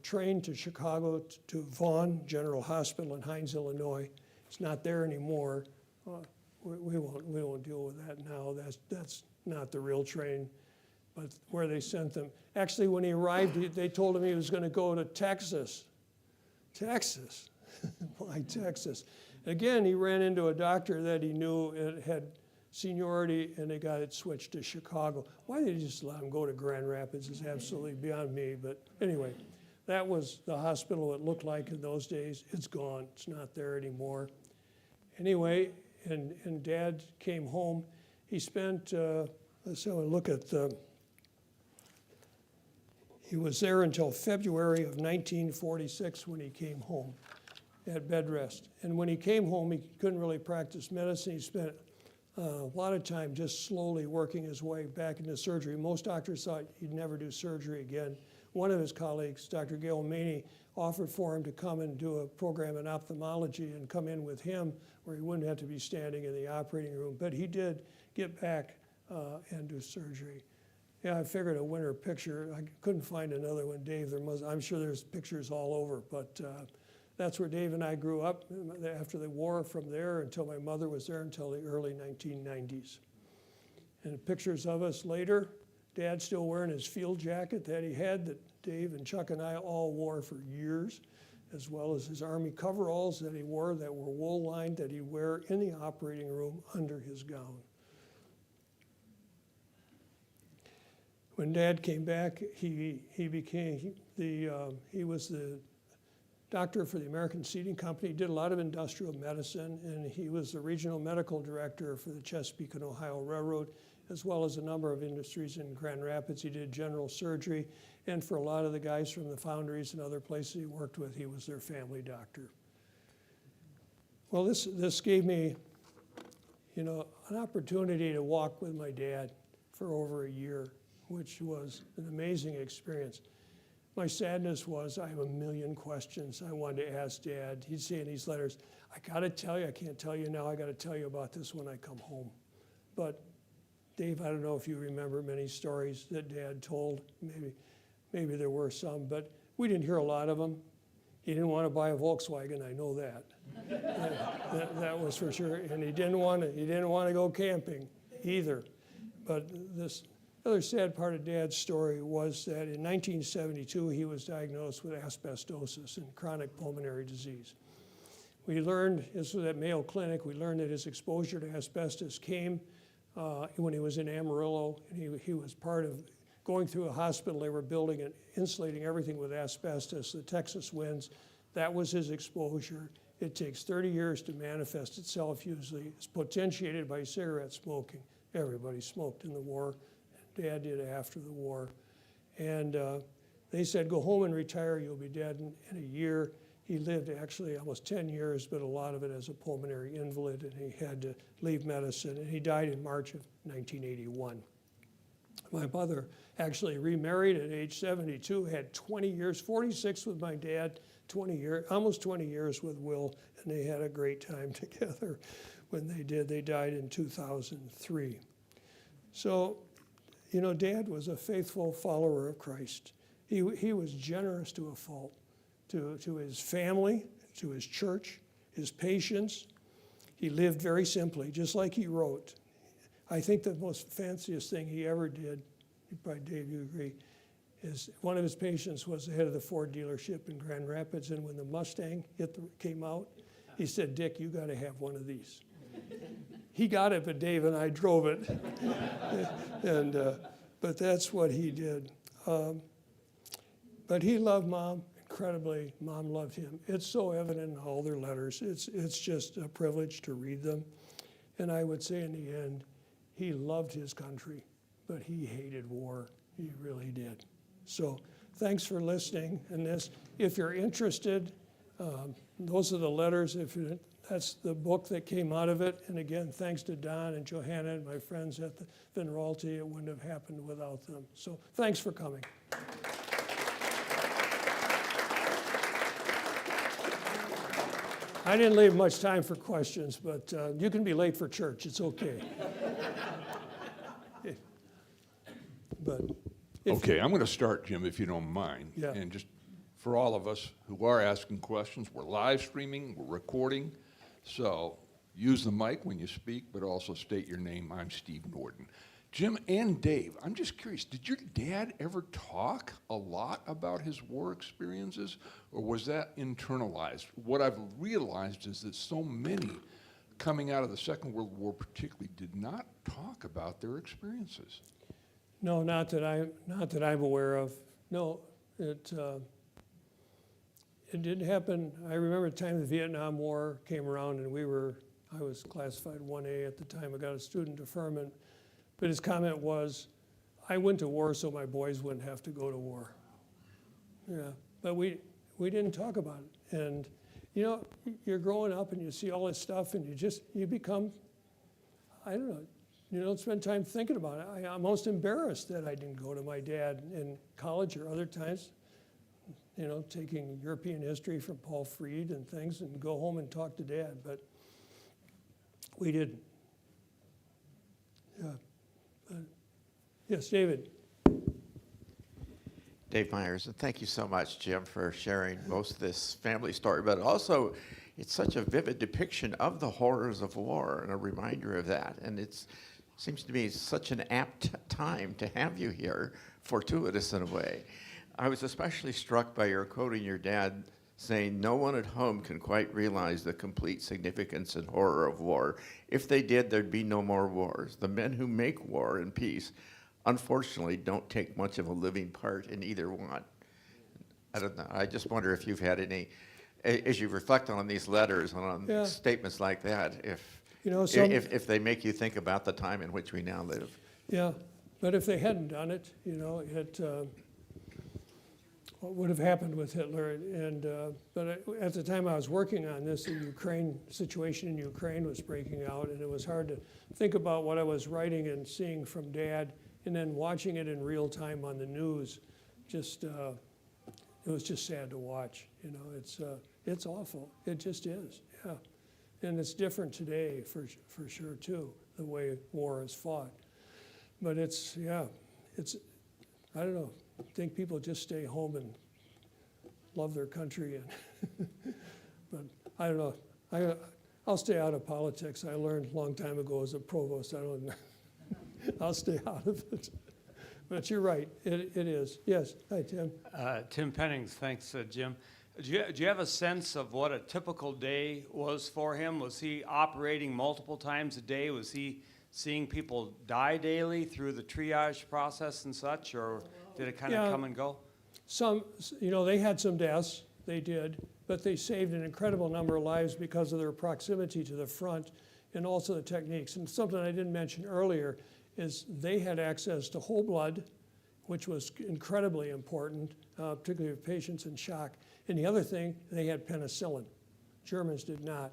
S2: train to Chicago to Vaughan General Hospital in Hines, Illinois. It's not there anymore. We won't deal with that now. That's not the real train, but where they sent them. Actually, when he arrived, they told him he was going to go to Texas. Texas? Why Texas? Again, he ran into a doctor that he knew had seniority, and they got it switched to Chicago. Why did they just let him go to Grand Rapids is absolutely beyond me. But anyway, that was the hospital it looked like in those days. It's gone. It's not there anymore. Anyway, and Dad came home. He spent, let's have a look at he was there until February of 1946 when he came home at bed rest. And when he came home, he couldn't really practice medicine. He spent a lot of time just slowly working his way back into surgery. Most doctors thought he'd never do surgery again. One of his colleagues, Dr. Gail Maney, offered for him to come and do a program in ophthalmology and come in with him where he wouldn't have to be standing in the operating room. But he did get back and do surgery. Yeah, I figured a winter picture. I couldn't find another one, Dave. I'm sure there's pictures all over, but that's where Dave and I grew up after the war, from there until my mother was there until the early 1990s. And pictures of us later, Dad's still wearing his field jacket that he had that Dave and Chuck and I all wore for years, as well as his Army coveralls that he wore that were wool lined that he'd wear in the operating room under his gown. When Dad came back, he was the doctor for the American Seeding Company. He did a lot of industrial medicine, and he was the regional medical director for the Chesapeake and Ohio Railroad, as well as a number of industries in Grand Rapids. He did general surgery, and for a lot of the guys from the foundries and other places he worked with, he was their family doctor. Well, this gave me, an opportunity to walk with my dad for over a year, which was an amazing experience. My sadness was I have a million questions I wanted to ask Dad. He'd say in these letters, I gotta tell you, I can't tell you now, I gotta tell you about this when I come home. But Dave, I don't know if you remember many stories that Dad told. Maybe there were some, but we didn't hear a lot of them. He didn't want to buy a Volkswagen, I know that. that was for sure. And he didn't want to go camping either. But this other sad part of Dad's story was that in 1972, he was diagnosed with asbestosis and chronic pulmonary disease. We learned, this was at Mayo Clinic, we learned that his exposure to asbestos came when he was in Amarillo, and he was part of going through a hospital. They were building and insulating everything with asbestos, the Texas winds. That was his exposure. It takes 30 years to manifest itself usually. It's potentiated by cigarette smoking. Everybody smoked in the war. Dad did after the war. And they said, go home and retire, you'll be dead in a year. He lived actually almost 10 years, but a lot of it as a pulmonary invalid, and he had to leave medicine, and he died in March of 1981. My mother actually remarried at age 72, had 20 years, 46 with my dad, almost 20 years with Will, and they had a great time together when they did. They died in 2003. So, Dad was a faithful follower of Christ. He was generous to a fault, to his family, to his church, his patients. He lived very simply, just like he wrote. I think the most fanciest thing he ever did, probably Dave, you agree, is one of his patients was the head of the Ford dealership in Grand Rapids, and when the Mustang came out, he said, Dick, you got to have one of these. He got it, but Dave and I drove it. But that's what he did. But he loved Mom incredibly. Mom loved him. It's so evident in all their letters. It's just a privilege to read them. And I would say in the end, he loved his country, but he hated war. He really did. So thanks for listening. And this, if you're interested, those are the letters. That's the book that came out of it. And again, thanks to Don and Johanna and my friends at the Vinralty. It wouldn't have happened without them. So thanks for coming. I didn't leave much time for questions, but you can be late for church. It's okay.
S1: Okay, I'm going to start, Jim, if you don't mind.
S2: Yeah.
S1: And just for all of us who are asking questions, we're live streaming, we're recording. So use the mic when you speak, but also state your name. I'm Steve Norton. Jim and Dave, I'm just curious, did your dad ever talk a lot about his war experiences, or was that internalized? What I've realized is that so many coming out of the Second World War particularly did not talk about their experiences.
S2: No, not that I'm aware of. No, it didn't happen. I remember the time the Vietnam War came around, and I was classified 1A at the time. I got a student deferment. But his comment was, I went to war so my boys wouldn't have to go to war. Yeah, but we didn't talk about it. And, you know, you're growing up and you see all this stuff and you become, I don't know, you don't spend time thinking about it. I'm most embarrassed that I didn't go to my dad in college or other times, you know, taking European history from Paul Freed and things and go home and talk to Dad, but we didn't. Yeah. Yes, David.
S3: Dave Myers, and thank you so much, Jim, for sharing most of this family story, but also it's such a vivid depiction of the horrors of war and a reminder of that. And it seems to me such an apt time to have you here, fortuitous in a way. I was especially struck by your quoting your dad saying, no one at home can quite realize the complete significance and horror of war. If they did, there'd be no more wars. The men who make war and peace, unfortunately, don't take much of a living part in either one. I don't know. I just wonder if you've had any, as you reflect on these letters and on statements like that, if they make you think about the time in which we now live.
S2: Yeah, but if they hadn't done it, you know, what would have happened with Hitler? And but at the time I was working on this, the Ukraine situation in Ukraine was breaking out, and it was hard to think about what I was writing and seeing from Dad, and then watching it in real time on the news. Just it was just sad to watch. You know, it's awful. It just is. Yeah, and it's different today for sure too, the way war is fought. But it's I don't know. I think people just stay home and love their country. But I don't know. I'll stay out of politics. I learned a long time ago as a provost. I'll stay out of it. But you're right. It is. Yes. Hi, Tim.
S4: Tim Pennings. Thanks, Jim. Do you have a sense of what a typical day was for him? Was he operating multiple times a day? Was he seeing people die daily through the triage process and such, or did it kind of come and go?
S2: Some, you know, they had some deaths, they did, but they saved an incredible number of lives because of their proximity to the front and also the techniques. And something I didn't mention earlier is they had access to whole blood, which was incredibly important, particularly with patients in shock. And the other thing, they had penicillin. Germans did not.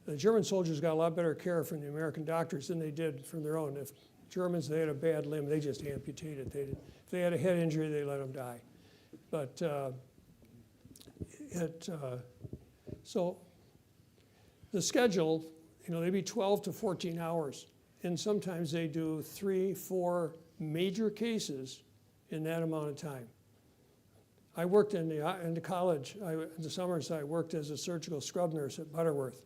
S2: The German soldiers got a lot better care from the American doctors than they did from their own. If Germans, they had a bad limb, they just amputated. If they had a head injury, they let them die. But so the schedule, you know, they'd be 12 to 14 hours. And sometimes they do 3, 4 major cases in that amount of time. I worked in the college, in the summers I worked as a surgical scrub nurse at Butterworth.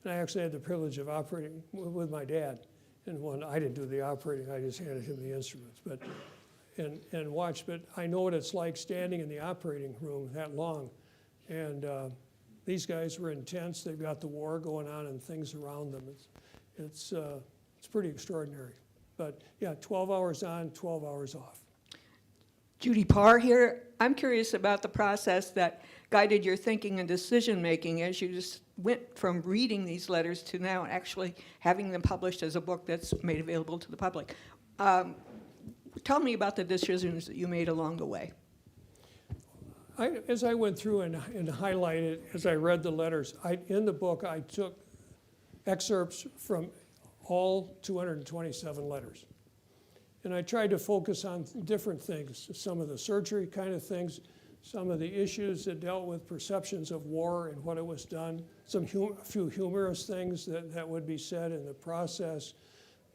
S2: And I actually had the privilege of operating with my dad. And when I didn't do the operating, I just handed him the instruments. But and watched, but I know what it's like standing in the operating room that long. And these guys were intense. They've got the war going on and things around them. It's pretty extraordinary. But yeah, 12 hours on, 12 hours off.
S5: Judy Parr here. I'm curious about the process that guided your thinking and decision-making as you just went from reading these letters to now actually having them published as a book that's made available to the public. Tell me about the decisions that you made along the way.
S2: As I went through and highlighted, as I read the letters, in the book I took excerpts from all 227 letters. And I tried to focus on different things, some of the surgery kind of things, some of the issues that dealt with perceptions of war and what it was done, a few humorous things that would be said in the process,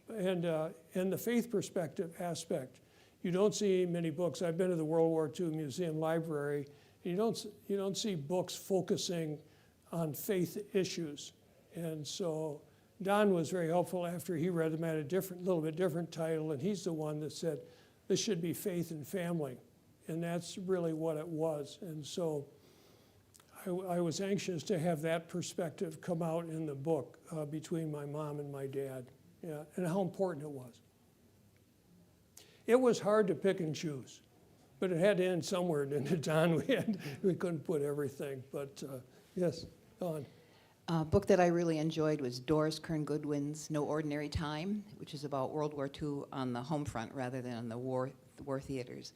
S2: and the faith perspective aspect. You don't see many books. I've been to the World War II Museum Library. You don't see books focusing on faith issues. And so Don was very helpful after he read them at a little bit different title, and he's the one that said, this should be faith and family. And that's really what it was. And so I was anxious to have that perspective come out in the book between my mom and my dad, and how important it was. It was hard to pick and choose, but it had to end somewhere, didn't it, Don? We couldn't put everything, but yes, Don.
S6: A book that I really enjoyed was Doris Kearns Goodwin's No Ordinary Time, which is about World War II on the home front rather than on the war theaters.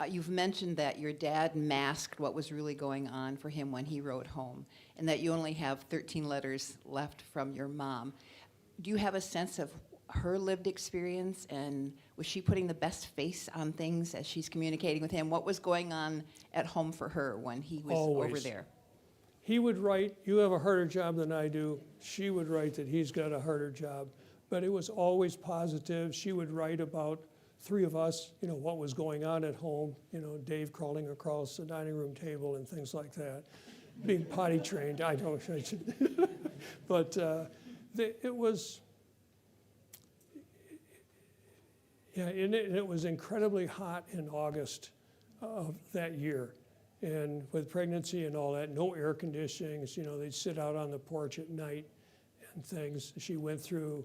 S6: You've mentioned that your dad masked what was really going on for him when he wrote home, and that you only have 13 letters left from your mom. Do you have a sense of her lived experience, and was she putting the best face on things as she's communicating with him? What was going on at home for her when he was over there?
S2: He would write, you have a harder job than I do. She would write that he's got a harder job. But it was always positive. She would write about three of us, what was going on at home, Dave crawling across the dining room table and things like that. Being potty trained, I know I should. But it was, and it was incredibly hot in August of that year. And with pregnancy and all that, no air conditioning, they'd sit out on the porch at night and things. She went through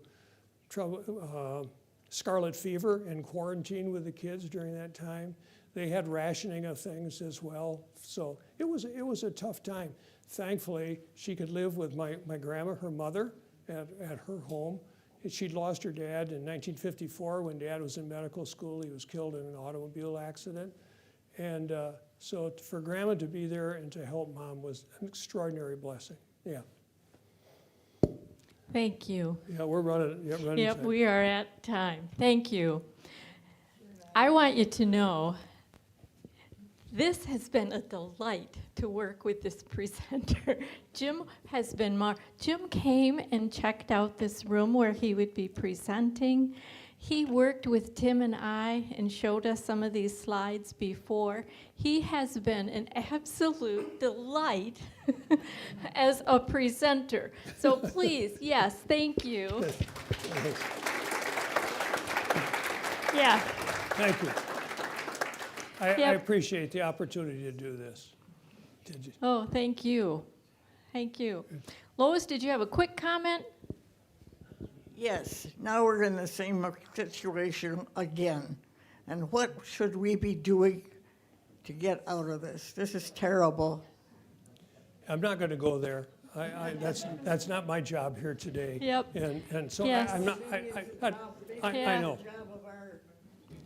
S2: scarlet fever and quarantine with the kids during that time. They had rationing of things as well. So it was a tough time. Thankfully, she could live with my grandma, her mother, at her home. She'd lost her dad in 1954 when Dad was in medical school. He was killed in an automobile accident. And so for Grandma to be there and to help Mom was an extraordinary blessing. Yeah.
S7: Thank you.
S2: Yeah, we're running
S7: Yep,
S2: time.
S7: we are at time. Thank you. I want you to know this has been a delight to work with this presenter. Jim came and checked out this room where he would be presenting. He worked with Tim and I and showed us some of these slides before. He has been an absolute delight as a presenter. So please, yes, thank you. Yeah.
S2: Thank you. I appreciate the opportunity to do this. Did you?
S7: Oh, thank you. Thank you. Lois, did you have a quick comment?
S8: Yes, now we're in the same situation again. And what should we be doing to get out of this? This is terrible.
S2: I'm not going to go there. That's not my job here today.
S7: Yep.
S2: And so
S7: Yes.
S2: I'm not. I
S7: Yeah.
S2: know.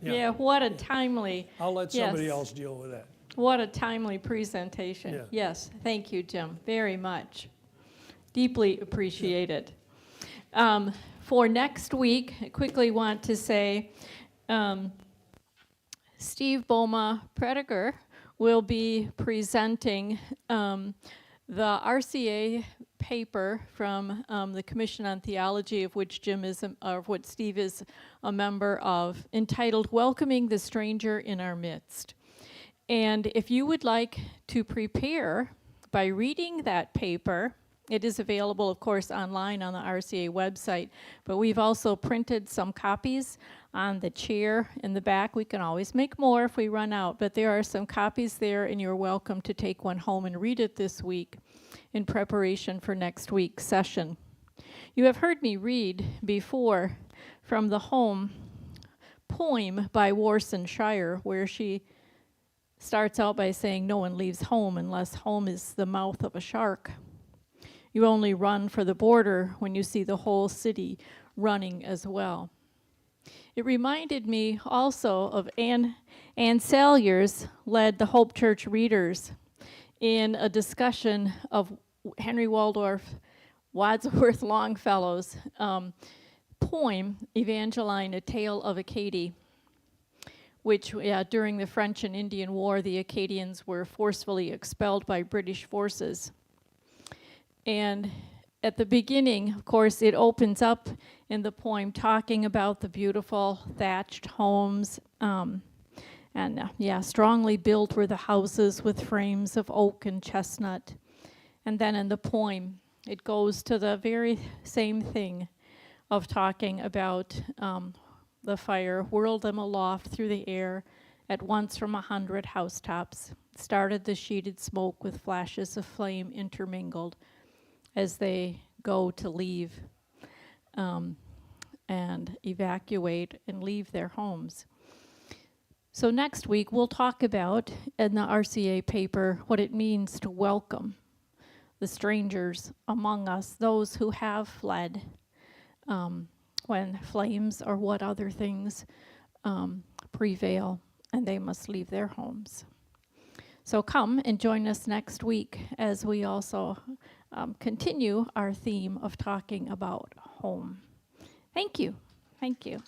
S7: Yeah, what a timely.
S2: I'll let somebody
S7: yes.
S2: else deal with that.
S7: What a timely presentation.
S2: Yeah.
S7: Yes, thank you, Jim, very much. Deeply appreciated. For next week, I quickly want to say Steve Boma Prediger will be presenting the RCA paper from the Commission on Theology, of which what Steve is a member of, entitled "Welcoming the Stranger in Our Midst." And if you would like to prepare by reading that paper, it is available, of course, online on the RCA website, but we've also printed some copies on the chair in the back. We can always make more if we run out, but there are some copies there, and you're welcome to take one home and read it this week in preparation for next week's session. You have heard me read before from the home poem by Warson Shire where she starts out by saying, "No one leaves home unless home is the mouth of a shark. You only run for the border when you see the whole city running as well." It reminded me also of Anne Salyers led the Hope Church readers in a discussion of Henry Wadsworth Longfellow's poem, Evangeline, A Tale of Acadie, which during the French and Indian War, the Acadians were forcefully expelled by British forces. And at the beginning, of course, it opens up in the poem talking about the beautiful thatched homes, strongly built were the houses with frames of oak and chestnut. And then in the poem, it goes to the very same thing of talking about the fire whirled them aloft through the air at once from 100 housetops, started the sheeted smoke with flashes of flame intermingled as they go to leave and evacuate and leave their homes. So next week we'll talk about, in the RCA paper, what it means to welcome the strangers among us, those who have fled when flames or what other things prevail and they must leave their homes. So come and join us next week as we also continue our theme of talking about home. Thank you. Thank you.